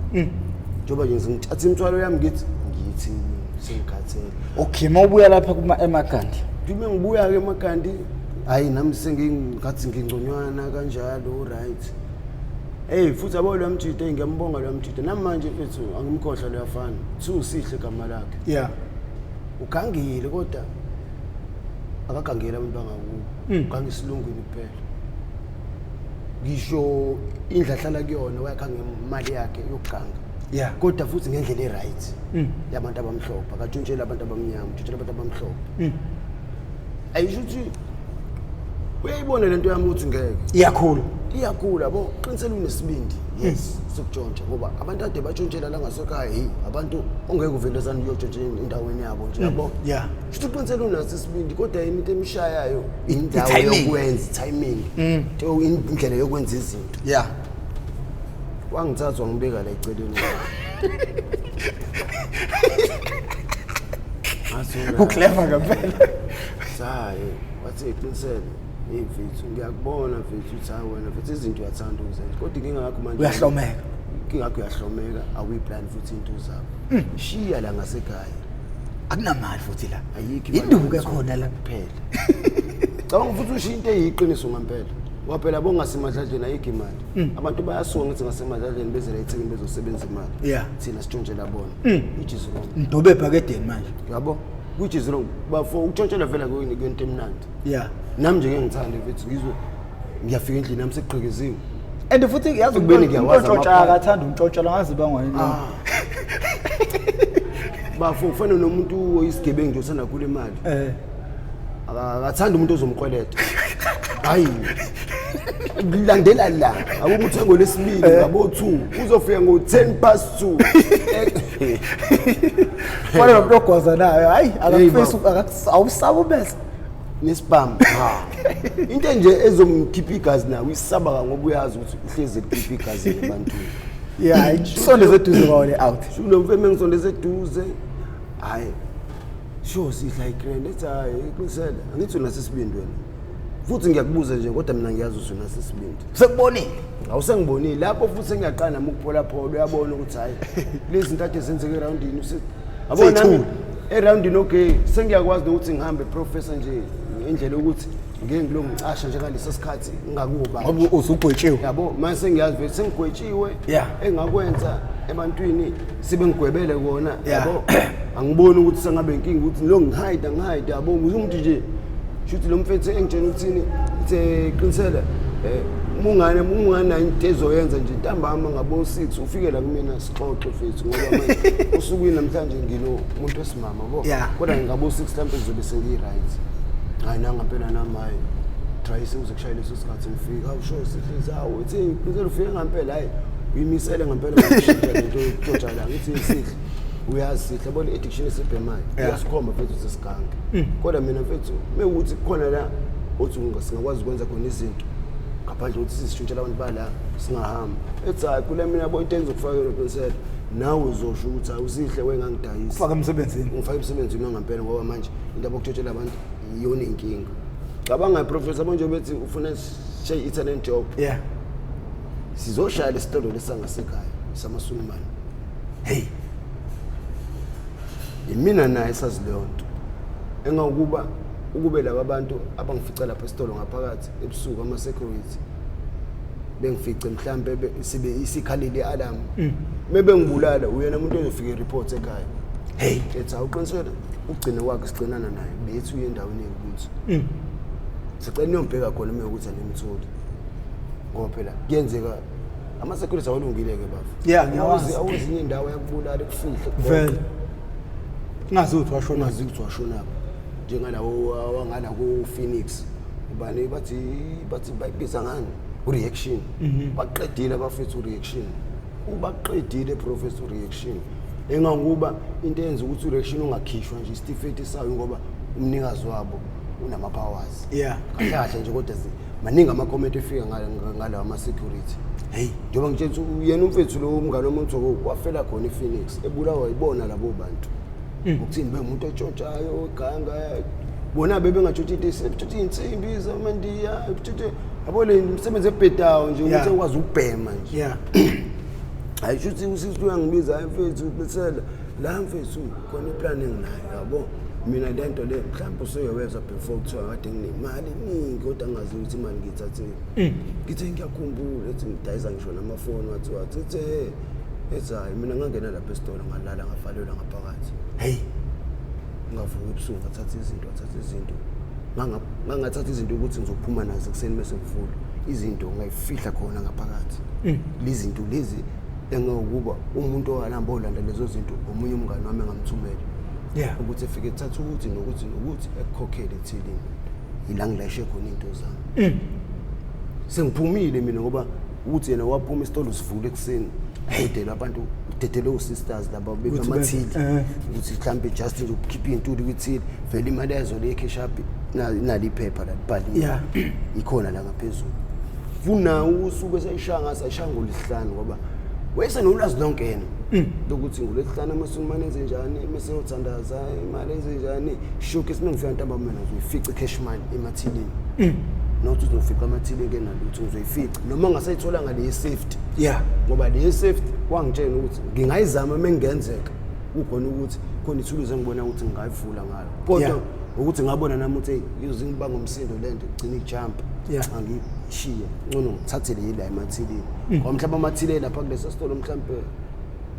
Speaker 1: njoba nje ngithatha imthwalo yami ngithi sengikhathele
Speaker 2: okay mawubuya lapha eMagandi
Speaker 1: ngibuya ke eMagandi hayi nami sengingathi ngingconywana kanjalo right futhi abo lo mjito ngiyambonga lo mjito namanje mfethu angimkhohlwa lo yafana usihle igama lakhe ugangile kodwa akagangela abantu bangakubo ugangisilungwini kuphela ngisho indla hlala kuyona wayakha ngemali yakhe yokuganga kodwa futhi ngendlela eright yabantu abamhlophe akatshontshela abantu abamnyama utshontshela abantu abamhlophe ayisho ukuthi uyayibona lento yami ukuthi ngeke iyakhula yabo qinisela unesibindi sokutshontsha ngoba abantu ade batshontshela la ngasekhaya abantu ongeke uvelezana uyotshontshela endaweni yabo nje yabo futhi qinisela unaso isibindi kodwa into emishayayo indawo yokwenza timing indlela yokwenza izinto wangithathwa ngibeka la eceleni
Speaker 2: uclever ngempela
Speaker 1: wathi iqinisele mfethu ngiyakubona mfethu uthi hayi wena mfethu izinto uyathanda ukuzenza kodwa inkinga yakho manje
Speaker 2: uyahlomeka
Speaker 1: uyahlomeka awuyiplan futhi into zakho shiya la ngasekhaya
Speaker 2: akunamali futhi la
Speaker 1: ayikho
Speaker 2: induku ekhona la
Speaker 1: kuphela cabanga futhi ushiya into eyiqiniso ngempela ngoba phela bongasemadladleni ayikho imali abantu bayasuka ngithi ngasemadladleni beze la eThekwini bezosebenza imali thina sitshontshela bona which is wrong
Speaker 2: ndobe ebhakedeni manje
Speaker 1: yabo which is wrong bafo ukutshontshela vela kwento emnandi nami nje ngengithanda mfethu ngiyafika endlini nami sekuqhekeziwe
Speaker 2: and futhi yazi
Speaker 1: kubeni ngiyawazi
Speaker 2: umntshontsha akathanda umntshontsha ngazi bangwani
Speaker 1: bafo ufana nomuntu oyisigebengu nje usana kule imali akathanda umuntu ozomkweleta hayi landela la akukuthengo lesibili ngabo 2 uzofika ngo10:02
Speaker 2: Fana nomntogwaza nayo hayi akakufisa awusaba bese
Speaker 1: nesibam into nje ezomkhipha igazi nawe isaba ngoba uyazi ukuthi uhlezi ekhipha igazi abantu
Speaker 2: yeah isondeze eduze kwawe out
Speaker 1: shulo mfeme ngisondeze eduze hayi sho sidla igrand ethi hayi iqinisela angithi unasesibindi wena futhi ngiyakubuza nje kodwa mina ngiyazi ukuthi unasesibindi
Speaker 2: sekubonile
Speaker 1: awusengibonile lapho futhi sengiyaqala nami ukuphola pholo uyabona ukuthi hayi lezi zinto ade zenzeke eroundini usithi abona eroundini okay sengiyakwazi ukuthi ngihambe professor nje indlela ukuthi ngeke ngilo ngicasha njengalesi sikhathi ngakuba
Speaker 2: ngoba usugwetshiwe
Speaker 1: yabo manje sengiyazi vele sengigwetshiwe engakwenza ebantwini sibe ngigwebele kona yabo angiboni ukuthi sengabe inkingi ukuthi lo ngihide yabo umuntu nje shuthi lo mfethu engitshela ukuthini iqinisela mungana into ezoyenza nje ntambama ngabo 6 ufike la kumina sixoxe mfethu ngoba manje usukwini namhlanje ngilo umuntu wesimama bo kodwa ngabo 6 mhlawumbe ngizobe sengi right hayi nangampela nami hayi try ukushayela leso sikhathi ngifika awusho sihlisa awu uthi ngizelo ufike ngampela hayi uyimisele ngampela ngokushintsha lento yokutshala ngithi sihle uyazi sihle bona addiction esibhemayo uyasikhomba mfethu sesigange kodwa mina mfethu mewukuthi khona la othi ungasingakwazi ukwenza khona izinto ngaphandle ukuthi sisishintshela abantu bala singahamba ethi hayi kule mina yabo into engizokufakela uqinisele nawe uzosho ukuthi awusihle wengangidayisa
Speaker 2: ufaka emsebenzini
Speaker 1: ngifaka emsebenzini wangampela ngoba manje into abokutshotshela abantu iyona inkinga cabanga professor bonje bethi ufuna shay internet job sizoshaya lesitolo lesangasekhaya samaSulumane hey imina naye sazilonto engakuba ukube laba bantu abangifica lapha esitolo ngaphakathi ebusuku ama security bengifice mhlambe sibe isikhalile alarm mebe ngibulala uyena umuntu ozofika report ekhaya hey ethi awuqinisele ugcine wakhe sigcinana naye bethi uye endaweni yokuthi sicela niyombheka khona uma ukuthi anemtholi ngoba phela kuyenzeka ama security awalungile ke bafu
Speaker 2: ngiyawazi
Speaker 1: awuzinye indawo yakubulala ekufihle
Speaker 2: vele ngazi ukuthi
Speaker 1: washona njengalawo wangala ku Phoenix ubani bathi bayibiza ngani reaction baqedile abafethu reaction ubaqedile professor reaction enganguba into yenza ukuthi reaction ungakhishwa nje isitifiketi sayo ngoba umnikazi wabo unama powers kahle nje kodwa maningi ama comment efika ngalawa ama security hey njengoba ngitshela ukuthi yena umfethu lo umngane womuntu wafela khona ePhoenix ebulawa ibona labo bantu ukuthini bengumuntu otshontshayo eganga bona bebengajotshi into esebuthe insimbi zamandiya ebuthe abole umsebenzi ebhedawo nje ukuthi ukwazi ukubhema nje hayi shuthi usisi uyangibiza mfethu bethela la mfethu khona iplan enginayo yabo mina lento le mhlawumbe usoyeweza before kuthiwa kade nginemali eningi kodwa angazi ukuthi imali ngiyithathile ngithe ngiyakhumbula ethi ngidayisa ngisho namafoni wathi ethi hayi mina ngangena lapha esitolo ngalala ngavalelwa ngaphakathi hey ngavuka ebusuku ngathatha izinto ngangathatha izinto ukuthi ngizophuma nazo kuseni bese ngivula izinto ngayifihla khona ngaphakathi lezi zinto lezi engakuba umuntu ohamba olanda lezo zinto omunye umngane wami ngamthumela ukuthi efike ethatha ukuthi nokuthi ekukhokhele ethilini ila ngilayishe khona into zami sengiphumile mina ngoba ukuthi yena waphuma esitolo sivule ekseni ayidela abantu udedele usisters laba bebamathili ukuthi mhlambe just nje ukukhipha intuli kwithili vele imali yazo le cash up nali iphepha la libhaliwe ikhona la ngaphezulu funa usuke sayishanga ngolisihlanu ngoba wese nolwazi lonke yena lokuthi ngolesihlanu amaSulumane enzenjani meseyothandaza imali enzenjani shoke sinengifika ntamba mina uzoyifica cash money emathilini nothi uzofika amathile ke nalutho uzoyifica noma ngasayithola ngale safety ngoba le safety wangitshela ukuthi ngingayizama mengenzeka ukhona ukuthi khona ithuluzi engibona ukuthi ngingayivula ngalo kodwa ukuthi ngabona nami ukuthi izingibanga umsindo lento igcina ijump angishiye ngono ngithathele yila emathileni ngoba mhlawumbe amathile lapha kulesi sitolo mhlawumbe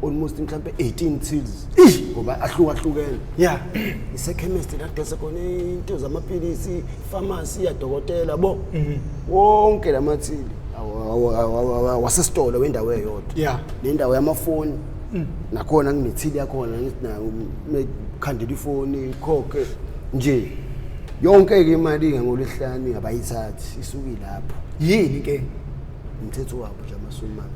Speaker 1: almost mhlawumbe 18 tills ngoba ahlukahlukene isechemist la dese khona into zamapilisi pharmacy ya dokotela bo wonke lamathili wasesitolo wendawo eyodwa le ndawo yamafoni nakhona nginethili yakhona ngithi na mekhandela ifoni ikhokhe nje yonke ke imali ngolesihlanu abayithathi isuki lapho
Speaker 2: yini ke
Speaker 1: umthetho wabo nje amaSulumane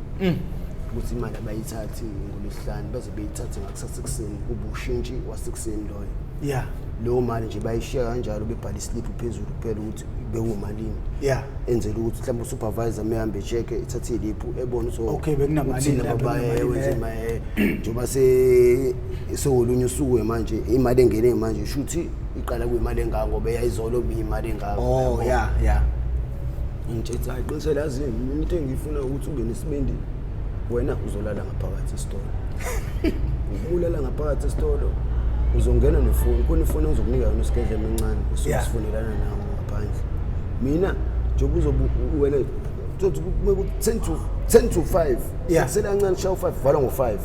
Speaker 1: ukuthi imali abayithathi ngolesihlanu baze beyithathe ngakusasa ekseni kube ushintshi wasekuseni loyo
Speaker 2: yeah
Speaker 1: lo mali nje bayishiya kanjalo bebhala islip phezulu kuphela ukuthi bekumalini
Speaker 2: yeah
Speaker 1: enzela ukuthi mhlawumbe usupervisor mehambe check ithathe iliphu ebona so
Speaker 2: okay bekunamalini
Speaker 1: lapha wenza imali njoba seolunye usuku manje imali engene manje shuthi iqala kuyimali engaka ngoba eyayizolo imali engaka
Speaker 2: oh yeah
Speaker 1: ngithethe ayiqinise lazi into engifuna ukuthi ube nesibindi wena uzolala ngaphakathi esitolo ubulala ngaphakathi esitolo uzongena nefoni khona ifoni uzokunika yona isigedle emincane ususifonelana nawo ngaphandle mina njengoba uzobuwele uthi 10 to 5 sele kancane shaya u5 vala ngo5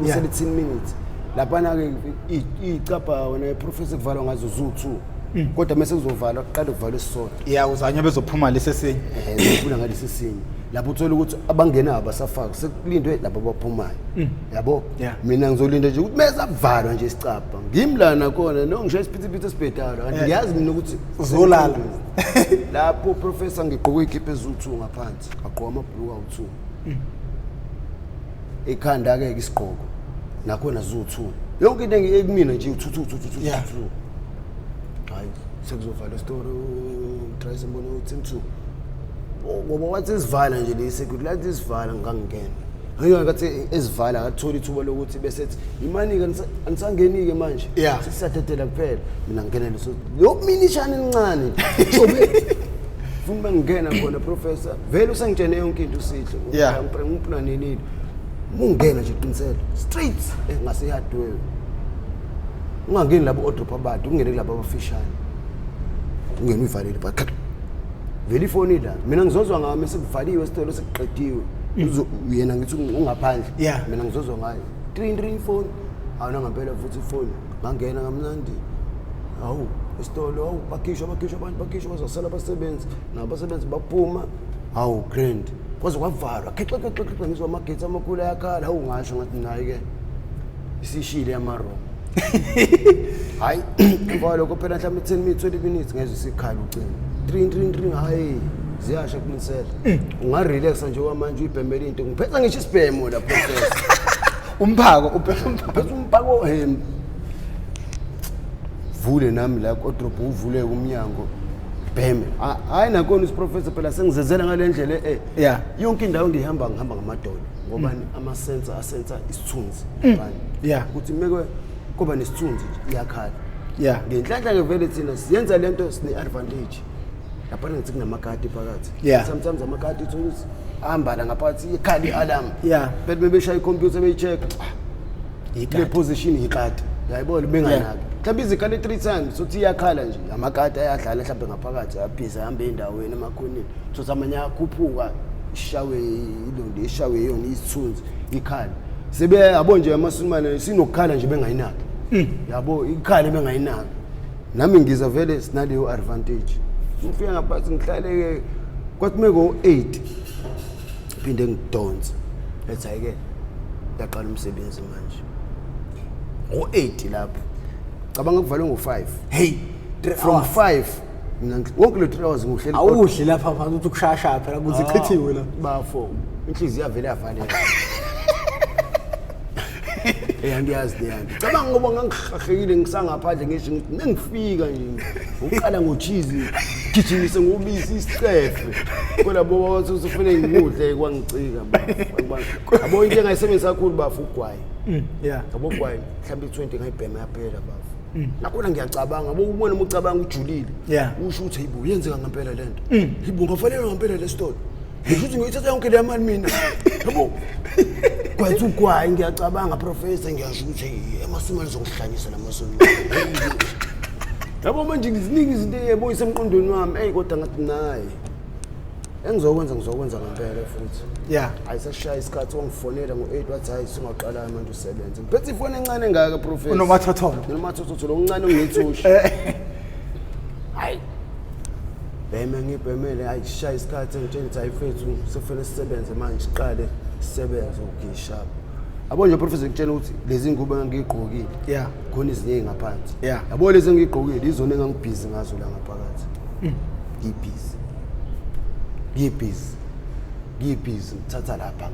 Speaker 1: mhlawumbe sele 10 minutes lapha ke icapha wena professor kuvalwa ngazo zu2 kodwa mase kuzovala uqala ukuvala isisodwa
Speaker 2: uzanya bezophuma lesesinye
Speaker 1: ngifuna ngalesesinye lapho uthola ukuthi abangena abasafaka sekulindwe lapho abaphumayo yabo mina ngizolinda nje ukuthi mase avalwa nje isicapha ngimlana khona no ngisho isiphithiphithi esibhedala kanti ngiyazi mina ukuthi
Speaker 2: uzolala
Speaker 1: lapho professor ngigqoke ikhiphe ezu2 ngaphansi aqoqa amabhuluku awu2 ekhanda ke isigqoko nakhona zu2 yonke into ekumina nje u2 hayi sekuzovala isitoro try sembona u10 ngoba wathi isivala nje lesecurity lathi isivala ngangena ngeke kathi esivala akathola ithuba lokuthi bese imani ke anisangeni ke manje sisathetela kuphela mina ngena leso lo minishana encane funa ngena khona professor vele usangitshene yonke into usihle ngiplanelile ungena nje qinisela straight ngase hardware ungangeni labo odrop abantu ungene kulabo abafishane ungene uyivalele but vele ifoni la mina ngizozwa ngami sekuvaliwe isitolo sekuqediwe yena ngithi ungaphandle mina ngizozwa ngayo ring phone awuna ngempela futhi ifoni ngangena ngamnandi awu isitolo awu bakhishwa abantu bakhishwa bazosala abasebenzi nabasebenzi baphuma awu grand kwaze kwavalwa xexe ngizwa amagetsi amakhulu ayakhala awu ngasho ngathi nayi ke isishile yamaro hayi mfalo kuphela mhlawumbe 10 minutes 20 minutes ngezwe sikhala ucingo ring hayi ziyasha kunisela ungarelax nje kwamanje uyibhembela into ngiphetha ngisho isibhemo la professor
Speaker 2: umphako
Speaker 1: umphako vule nami la kodwa uvule umnyango bheme hayi nakona usiprofessor phela sengizezela ngalendlela yonke indawo ngihamba ngamadolo ngoba ama-sensor asensa isithunzi ukuthi mekwe kuba nesithunzi iyakhala ngenhlanhla ke vele thina siyenza lento sine-advantage lapha ngithi kunamakati phakathi sometimes amakati uthi ahamba la ngaphakathi ikhali alarm bethi bebeshaya icomputer beyicheck le position ikati yayibona benganaki mhlawumbe izikhala 3 times uthi iyakhala nje amakati ayadlala mhlawumbe ngaphakathi aphisa ahambe endaweni emakhoneni so samanye akhuphuka ishawe ilondi ishawe yona isithunzi ikhala sebe yabo nje amaSulumane sinokukhala nje bengayinaki yabo ikhala bengayinaki nami ngiza vele sinaleyo advantage ngifika ngaphansi ngihlaleke kwathi meko 8 phinde ngidonsa ethi ayike yaqala umsebenzi manje ngo8 lapho cabanga kuvalwe ngo5 from 5 mina wonke lo 3 hours ngihleli
Speaker 2: awudli lapha phansi uthi kushasha phela kuze ichithiwe la
Speaker 1: ba4 inhliziyo yavela yavaleka ngiyazi leyani cabanga ngoba ngangihahekile ngisangaphandle ngisho ngifika nje uqala ngocheese gijimise ngobisi isicefe kolabo wathi usufune ngikudle kwangicika yabo into engayisebenzisa kakhulu bafu ugwayi yabo ugwayi mhlawumbe 20 ngayibhema yaphela bafu nakona ngiyacabanga yabo ubona umucabanga ujulile usho ukuthi hayibo yenzeka ngempela lento hayibo ngafanele ngempela lesitolo ngisho ukuthi ngiyithatha yonke le mali mina yabo kwathi ugwayi ngiyacabanga professor ngiyasho ukuthi amaSulumane zokuhlanyisa lamaSulumane yabo manje ngiziningi izinto yebo isemqondweni wami kodwa ngathi naye engizokwenza ngempela futhi ayisashaya isikhathi wangifonela ngo8 wathi hayi singaqala manje usebenze ngiphethe ifoni encane engaka professor unomathotholo omncane ongethusha hayi ngibhemele hayi shaya isikhathi ngitshela ukuthi ayifethu sefuna sisebenze manje siqale sisebenze ugisha Yabo nje professor ngitshela ukuthi lezi ngubo engigqokile.
Speaker 2: Yeah.
Speaker 1: Khona izinye ngaphansi.
Speaker 2: Yeah.
Speaker 1: Yabo lezi engigqokile izona engangibhizi ngazo la ngaphakathi. Ngibhizi. Ngithatha lapha.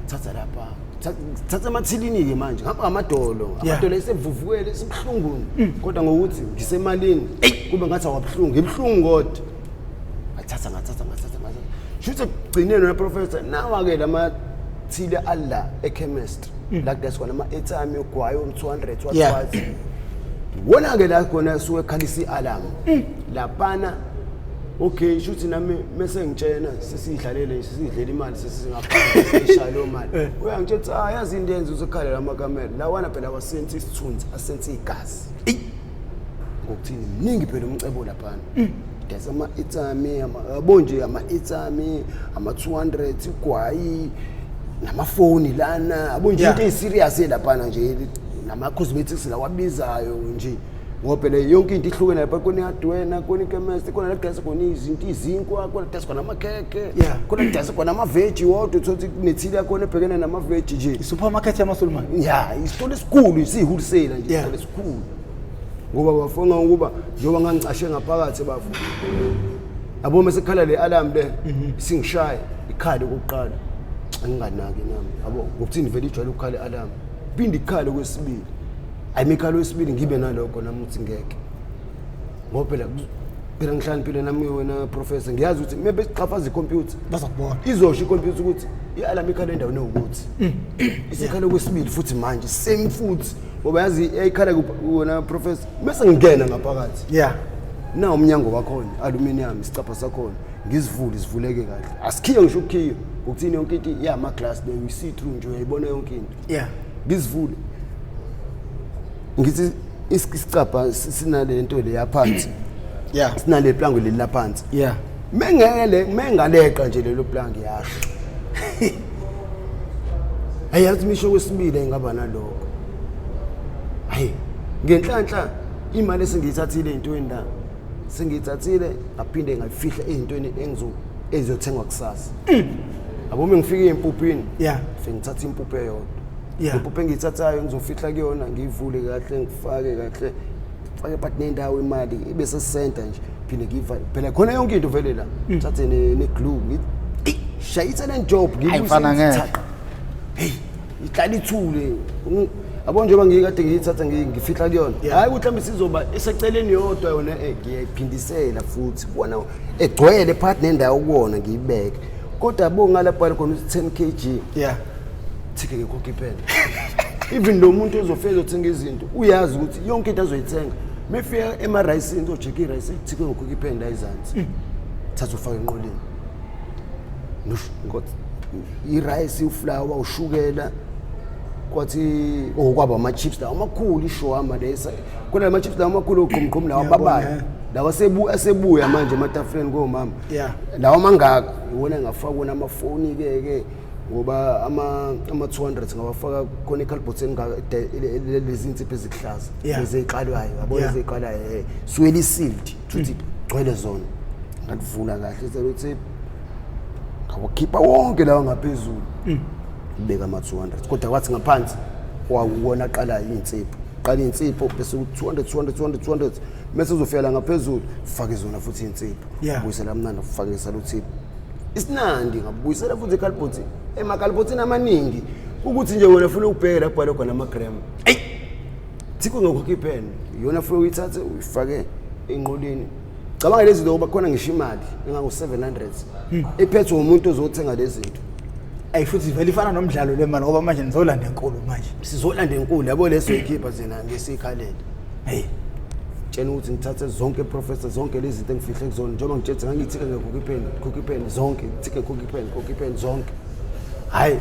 Speaker 1: Thatha amathilini ke manje ngihamba ngamadolo amadolo esevuvukele esibhlunguni kodwa ngokuthi ngisemalini kube ngathi awabhlungu ibhlungu kodwa ngathatha shuthe kugcineni na professor nawa ke lamathile alla echemistry la kudaswa nama airtime yogwayo 200 wathi wona ke la khona suke khalisi alarm lapana. Okay, shuthi nami mase ngitshena sisidlalele sisidlela imali sesingaphansi ishalo mali. Uyangitshela yazi into yenza uzokhala lamakamela. Lawana phela wasenza isithunzi, asenza igazi. Ngokuthini miningi phela umcebo lapha. Desa ama airtime yabo nje ama airtime ama 200 igwayi namafoni lana. Yabo nje into eserious lapha nje nama cosmetics la wabizayo nje. Ngoba phela yonke into ihlukene lapha kone adwena kone chemist kone la gas kone izinto izinkwa kone gas kona amakheke kone gas kona ama veggie wodwa uthothi kunethile yakho ebhekene nama veggie nje
Speaker 2: supermarket yamaSulman
Speaker 1: isitolo esikhulu isihulsela nje isitolo esikhulu ngoba bafona ukuba njoba ngangicashe ngaphakathi bafu abo mesekhala le alarm le singishaya ikhali kokuqala anginganaki nami yabo ngokuthini vele ijwayele ukukhala alarm phinde ikhali kwesibili ayimikhalo wesibili ngibe nalokho nami uthi ngeke ngoba phela ngihlaniphile nami wena professor ngiyazi ukuthi maybe siqhafaza icomputer
Speaker 2: bazakubona
Speaker 1: izosho icomputer ukuthi i-alarm ikhala endaweni ukuthi isikhala kwesibili futhi manje same futhi ngoba yazi ayikhala wona professor bese ngingena ngaphakathi na umnyango wakhona aluminium isicapha sakhona ngizivule sivuleke kahle asikhiye ngisho ukhiye ukuthini yonke into ama glass le we see through nje uyayibona yonke into ngizivule ngithi isicapha sinale nto le yaphansi sinale plango leli laphansi mengaleqa nje lelo plango yasho ayathi misho kwesibili engaba nalokho hayi ngenhlanhla imali esingiyithathile into la sengiyithathile ngaphinde ngayifihla ezintweni ezizothengwa kusasa abo mengifike empuphini fike ngithatha impuphu eyodwa impuphu engiyithathayo ngizofihla kuyona ngiyivule kahle ngifake kahle fake but nendawo imali ibe sesenta nje phinde ngivale phela khona yonke into vele la ngithathe ne glue shayitha le job
Speaker 2: ngiyifana ngeke
Speaker 1: hey ihlala ithule abo njengoba ngikade ngiyithatha ngifihla kuyona hayi mhlawumbe sizoba eseceleni yodwa yona ngiyaphindisela futhi bona egcwele part nendawo kuona ngiyibeke kodwa abo ngalapha khona 10 kg thike ngekhokhi pen even lo muntu ozofeza uthenga izinto uyazi ukuthi yonke into azoyithenga mefika ema-rice uzocheck i-rice thike ngekhokhi pen la izansi thatha ufake enqoleni i-rice uflour ushukela kwathi okwaba ama-chips lawo amakhulu ishwama lesa khona ama-chips lawo amakhulu ogqumgqum lawo ababayo lawo asebuya manje ematafuleni komama lawo mangaka iwona engafakwa namafoni-ke ngoba ama-200 ngawafaka khona ekhalibhotheni lezi nsipho ezihlaza eziqalwayo yabona eziqalayo suweli sealed futhi gcwele zona ngalivula kahle selothi ngawakhipha wonke lawa ngaphezulu ibeka ama-200 kodwa kwathi ngaphansi wawona aqala insipho qala insipho bese 200 bese uzofika la ngaphezulu ufake zona futhi insipho ubuyisela mnandi ufake saluthipho isinandi ngabuyisela futhi ekhalibhothini emakhalibhothini amaningi ukuthi nje wena ufuna ukubheka lapha lokho namagram thiko ngokho ipen yona ufuna uyithathe uyifake enqoleni cabanga lezi zinto kuba khona ngisho imali engango 700 ephethwe umuntu ozothenga lezi zinto
Speaker 2: futhi vele ifana nomdlalo lemali ngoba manje nizolanda enkulu manje
Speaker 1: sizolanda enkulu yabo leso ikhipha zena ngesikhalele tshela ukuthi ngithathe zonke professor zonke lezi zinto engifihle kuzona njengoba ngitshela ngangithike ngekhokhi pen zonke thike khokhi pen zonke hayi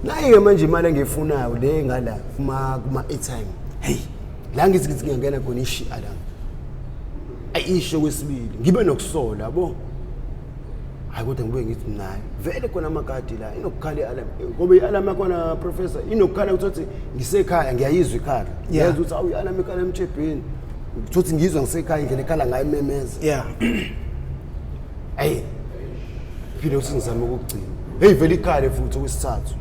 Speaker 1: naye manje imali engifunayo le ngala kuma airtime la ngithi ngiyangena khona ishi alarm ayisho kwesibili ngibe nokusola yabo hayi kodwa ngibuye ngithi naye vele khona amagadi la inokukhala i-alarm ngoba i-alarm yakhona professor inokukhala ukuthi ngisekhaya ngiyayizwa ikhala ngiyazi ukuthi awu i-alarm ikhala emtshebheni ukuthi ngizwa ngisekhaya indlela ekhala ngayo imemeza phinde ukuthi ngizame ukugcina vele ikhale futhi okwesithathu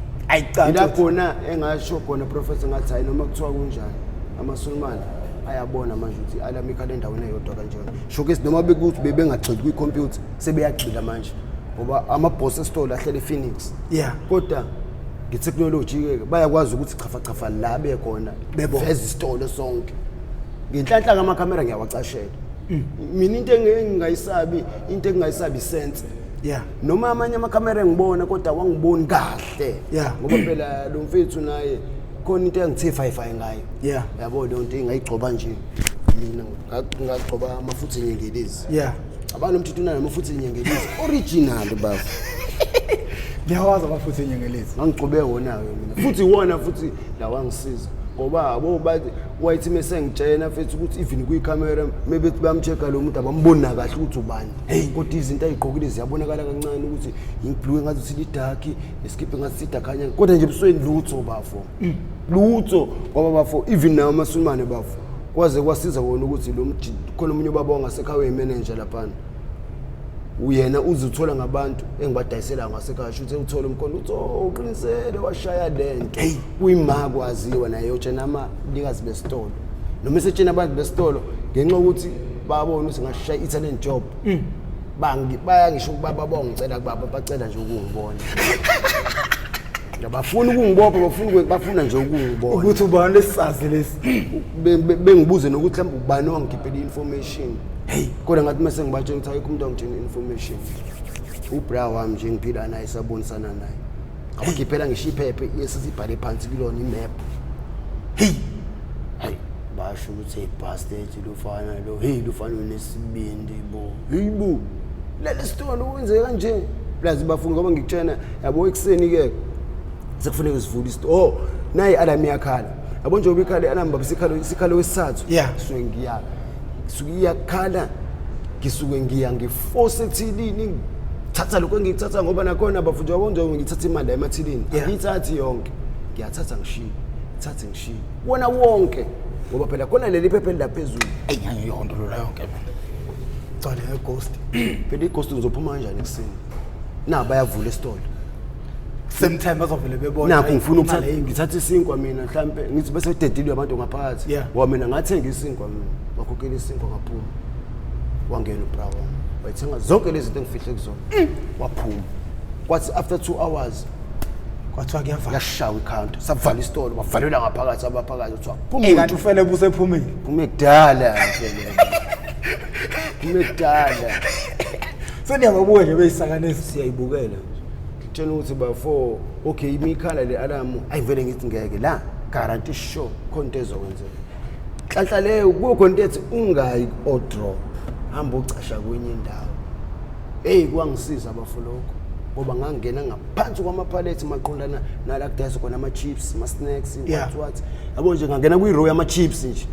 Speaker 1: ila khona engasho khona professor ngathi hayi noma kuthiwa kunjani amasulumane ayabona manje ukuthi alamikhala endaweni eyodwa kanjena showcase noma bekuthi bebengagxili kwicomputer sebeyagxila manje ngoba amaboss estolo ahlele Phoenix kodwa ngetechnology ke bayakwazi ukuthi chafa la bekhona beveza isitolo sonke ngenhlanhla kamakhamera ngiyawacashela mina into engingayisabi sense noma amanye amakhamera ngibona kodwa wangiboni kahle ngoba phela lo mfethu naye khona into engithe 5 ngayo yabo le nto engayigcoba nje mina ngagcoba amafutha enyengelezi abantu umthetho unana amafutha enyengelezi original baba
Speaker 2: ngiyawazi amafutha enyengelezi
Speaker 1: ngigcobe wona mina futhi wona futhi la wangisiza ngoba abo bathi wayithi mesengitshena mfethu ukuthi even kuyicamera mebethi bamcheka lo muntu abambona kahle ukuthi ubani kodwa izinto ayigqokile ziyabonakala kancane ukuthi ingiblue ngathi uthi dark neskipe ngathi sithi akhanya kodwa nje ebusweni lutho bafo lutho ngoba bafo even nawo amasulumane bafo kwaze kwasiza wona ukuthi lo muntu khona umunye ubaba ongasekhaya manager lapha uyena uzithola ngabantu engibadayisela ngasekhaya shothi uthola umkhondo uthi uqinisele washaya lento kuyima kwaziwa naye yotshena amalikazi besitolo noma esetshena abantu besitolo ngenxa ukuthi babona ukuthi ngashaya i-talent job bayangisho ubaba bongicela kubaba bacela nje ukungibona ngabafuna ukungibopha bafuna nje ukungibona
Speaker 2: ukuthi ubani lesisazi lesi
Speaker 1: bengibuze nokuthi mhlawumbe ubani wangikhiphela information kodwa ngathi mase ngibatshela ukuthi ayikho umuntu ongitshela information ubra wami nje ngiphila naye sabonisana naye ngikhiphela ngisho iphephe yesizibhale phansi kulona imap basho ukuthi ibastard lufana lo lufana nesibindi bo lele stone wenze kanje plus bafuna ngoba ngikutshena yabo ekseni ke sekufuneka sivule isto nayi alami yakhala yabo nje ubikhala anamba isikhalo wesithathu suke ngiyakhala ngisuke ngiforce ethilini thatha lokho ngithatha ngoba nakhona abafundi yabo nje ngithatha imali emathilini ngithathi yonke ngiyathatha ngishiye thathe ngishiye wona wonke ngoba phela khona leli phepha laphezulu
Speaker 2: yondolo la yonke tsale ghost
Speaker 1: phela ighost uzophuma kanjani ekseni na bayavula isitolo
Speaker 2: same time bazovele bebona
Speaker 1: nakho ngifuna ukuthatha ngithatha isinkwa mina mhlambe ngithi bese dedilwe abantu ngaphakathi ngoba mina ngathenga isinkwa mina wakhokhela isinkwa ngaphuma wangena ubrawo wayithenga zonke lezi zinto engifihle kuzona waphuma kwathi after 2 hours kwathiwa kuyavala yashawa icounter savala isitolo bavalelwa ngaphakathi abaphakathi kuthiwa
Speaker 2: phuma kanti ufele busephumile
Speaker 1: phume kudala phume kudala
Speaker 2: seniyababuka nje beyisakanisi
Speaker 1: siyayibukela tshela ukuthi bafo okay imikhala le alarm ayivele ngithi ngeke la guarantee sure konke ezokwenzeka hlanhla leyo kukhona ethi ungayi odro hamba ucasha kwenye indawo kwangisiza bafo lokho ngoba ngangena ngaphansi kwamapalethi maqondana nala kudayisa khona ama chips ama snacks what yabo nje ngangena kwi-row yama chips nje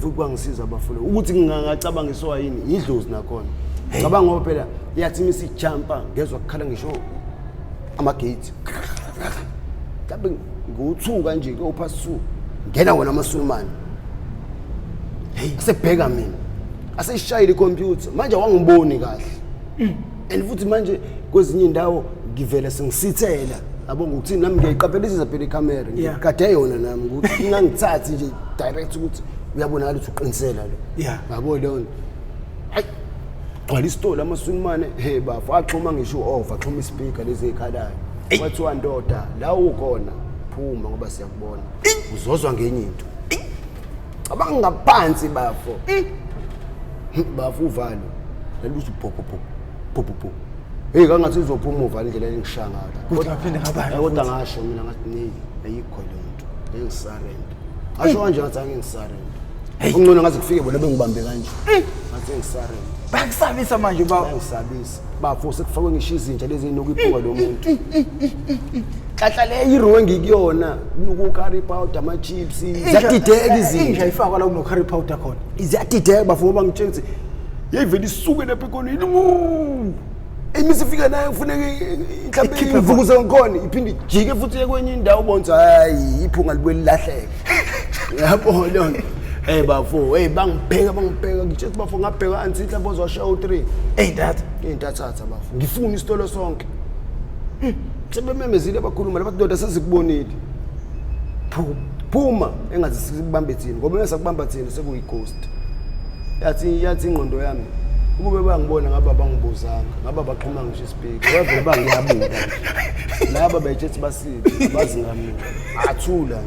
Speaker 1: futhi kwangisiza bafo lokho ukuthi ngingacabangiswa yini idlozi nakhona cabanga ngoba phela yathi misijumpa ngezwe ukukhala ngisho amagate mhlawumbe nguthuka nje ke uphass through ngena wona amasulumane asebheka mina aseshayile icomputer manje wangiboni kahle and futhi manje kwezinye indawo ngivele sengisithela yabo ngokuthi nami ngiyayiqaphelisa phela icamera ngikade yona nami ukuthi ingangithathi nje direct ukuthi uyabonakala ukuthi uqinisela lo yabo leyo hayi gcwala isitolo amasulumane bafa axhuma ngisho axhuma ispeaker lezi ekhalayo kwathiwa ndoda la ukhona phuma ngoba siyakubona uzozwa ngenye into cabanga ngaphansi bafo uvalo leluthi pho kangathi uzophuma uvalo indlela engishangala
Speaker 2: kodwa phinde ngabani
Speaker 1: kodwa ngasho mina ngathi ayikho le nto engisarenda asho kanje ngathi angisarenda ungcono ngaze kufike bona bengibambe kanje ngathi engisarenda
Speaker 2: bakusabisa manje
Speaker 1: bakusabisa bafo sekufakwe ngisho izinja lezi inokuyiphunga lo muntu hlanhla le irowe ngikuyona nuku curry powder ama chips ziyadideka izinja
Speaker 2: ifakwa la kuno curry powder khona
Speaker 1: ziyadideka bafo ngoba ngitshengise yayivele isuke lapha ekoneni emisifika naye kufuneka mhlawumbe ivukuza ngikhona iphinde ijike futhi ekwenye indawo ubonza hayi iphunga libuye lilahleke yabo lona bafo bangibheka ngitshela bafo ngabheka anti mhlawumbe ozwashaya u3
Speaker 2: intatha
Speaker 1: bafo ngifuna isitolo sonke sebememezile abakhuluma labantu doda sezikubonile phuma engazi sikubambe thina ngoba bese kubamba thina sekuyighost yathi ingqondo yami ukube bangibona ngaba bangibuzanga ngaba baqhuma ngisho isibheki bavele bangiyabuka laba bayithethi basiphi bazi ngami athula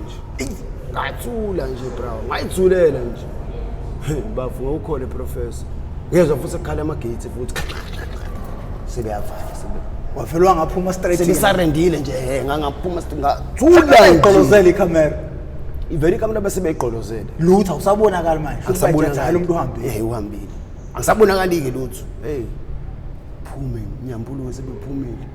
Speaker 1: nje bro ngayithulela nje bavuka ukhole professor ngezwe futhi ekhala amagate futhi sebeyavala
Speaker 2: wafelwa ngaphuma straight
Speaker 1: sebisarendile nje ngangaphuma ngathula
Speaker 2: iqolozela iCamera
Speaker 1: ivele iCamera bese beyiqolozela
Speaker 2: lutho usabonakala manje
Speaker 1: usabonakala
Speaker 2: umuntu uhambile
Speaker 1: uhambile angisabonakali-ke lutho phume nyambuluke sebephumile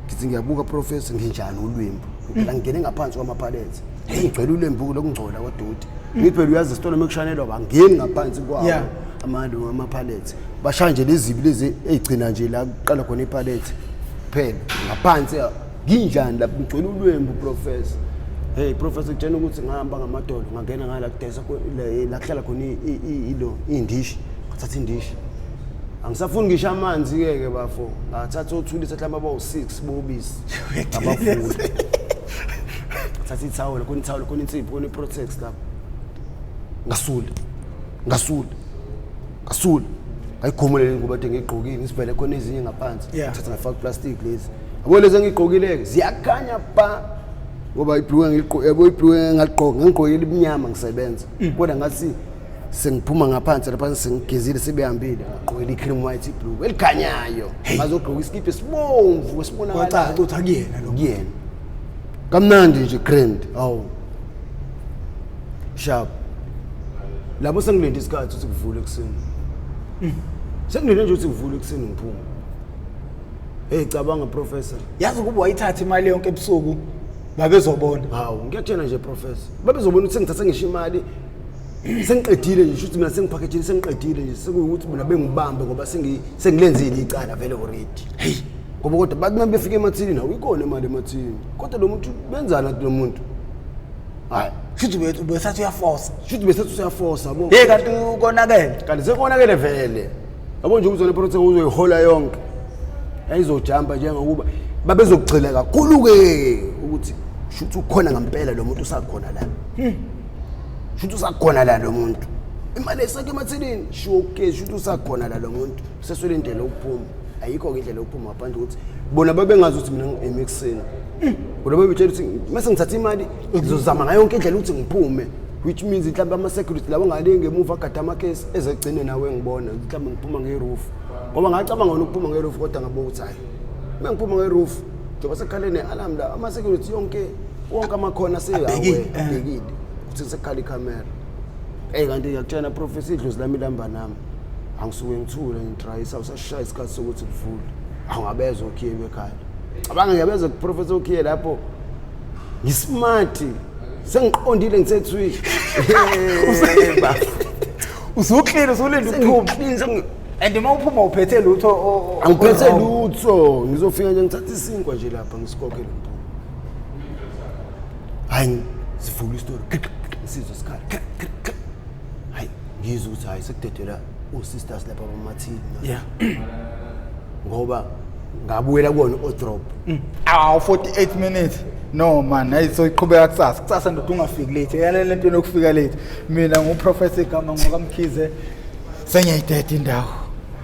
Speaker 1: ngithi ngiyabuka professor nginjani ulwembu la ngingene ngaphansi kwamaphalethi ngigcwele ulembu lokungcola kwadoti ngiphela uyazi Estolo mekushanelwa bangeni ngaphansi kwawo amaphalethi bashaya nje lezibi lezi egcina nje la kuqala khona iphalethi phela ngaphansi nginjani lapho ngigcwele ulwembu professor professor kutshena ukuthi ngihamba ngamadolo ngangena ngala kudesa la kuhlala khona indishi thatha indishi angisafuni ngisho amanzi ke bafo ngathatha othulisa mhlawumbe aba6 bobisi abafunda thatha ithawula khona insipho khona iprotect lapho ngasula ayikhumulele ngoba ade ngigqokile isivele khona ezinye ngaphansi thatha ngafaka plastic lezi yabo lezi engigqokile ziyakhanya pa ngoba ibhluwe ngigqokile iminyama ngisebenza kodwa ngathi sengiphuma ngaphansi lapha sengigezile sebehambile ngaqhubela icream white ibhluwe elikhanyayo ngazogqoka iskipa esibomvu esibonakala
Speaker 2: ukuthi akuyena lo
Speaker 1: kuyena kamnandi nje grand sharp labo sengilenda isikhathi ukuthi kuvule ekseni sengilenda nje ukuthi kuvule ekseni ngiphuma cabanga professor
Speaker 2: yazi ukuba wayithatha imali yonke ebusuku babezobona
Speaker 1: ngiyakutshela nje professor babezobona ukuthi ngithatha ngisho imali sengiqedile nje ukuthi mina sengipackage sengiqedile nje sekuyukuthi mina bengibambe ngoba sengilenzile icala vele already ngoba kodwa bathi uma befika emathini nawo ikona imali emathini kodwa lo muntu benzana lo muntu
Speaker 2: shuthi besathi
Speaker 1: uyaforce yabo
Speaker 2: kanti ukonakele
Speaker 1: kanti sekonakele vele yabo nje uzone project uzoyihola yonke ayizojamba njengokuba babezogcila kakhulu ke ukuthi shuthi ukhona ngempela lo muntu usakhona la shuthi usakhona la lo muntu imali esakhe emathinini shuthi usakhona la lo muntu seswele indlela ukuphuma ayikho indlela yokuphuma ngaphandle ukuthi bona babengazi ukuthi mina ngiemexeni bona babetshela ukuthi mase ngithatha imali ngizozama ngayo yonke indlela ukuthi ngiphume which means mhlawumbe ama-security labo ngale ngemuva agada amakhesi ezegcine nawe ngibona mhlawumbe ngiphuma ngeroof ngoba ngacabanga ngona ukuphuma ngeroof kodwa ngabona ukuthi hayi uma ngiphuma ngeroof njengoba sekhala ne-alarm la ama-security wonke amakhona abhekile ukuthi sekhala iCamera kanti ngiyakutshena professor idlozi lami lihamba nami angisuke ngithule ngitrayisa usashaya isikhathi sokuthi kuvule angabezwa ukhiye bekhaya cabanga ngiyabezwa kuprofessor ukhiye lapho ngismart sengiqondile ngisethwi
Speaker 2: usuklile usulinda ukuphuma and uma uphuma uphethe lutho
Speaker 1: angiphethe lutho ngizofika nje ngithatha isinkwa nje lapha ngisikokhe lo mpho hayi sivula istory sizwe sikhala hayi ngizwe ukuthi hayi sekudedela sisters lapha bamathini ngoba ngabuyela kuona o-drop
Speaker 2: 48 minutes no man ayisoyiqhubeka kusasa ndoda ungafiki late yalela into nokufika late mina nguprofessor igama ngokamkhize sengiyayideda indawo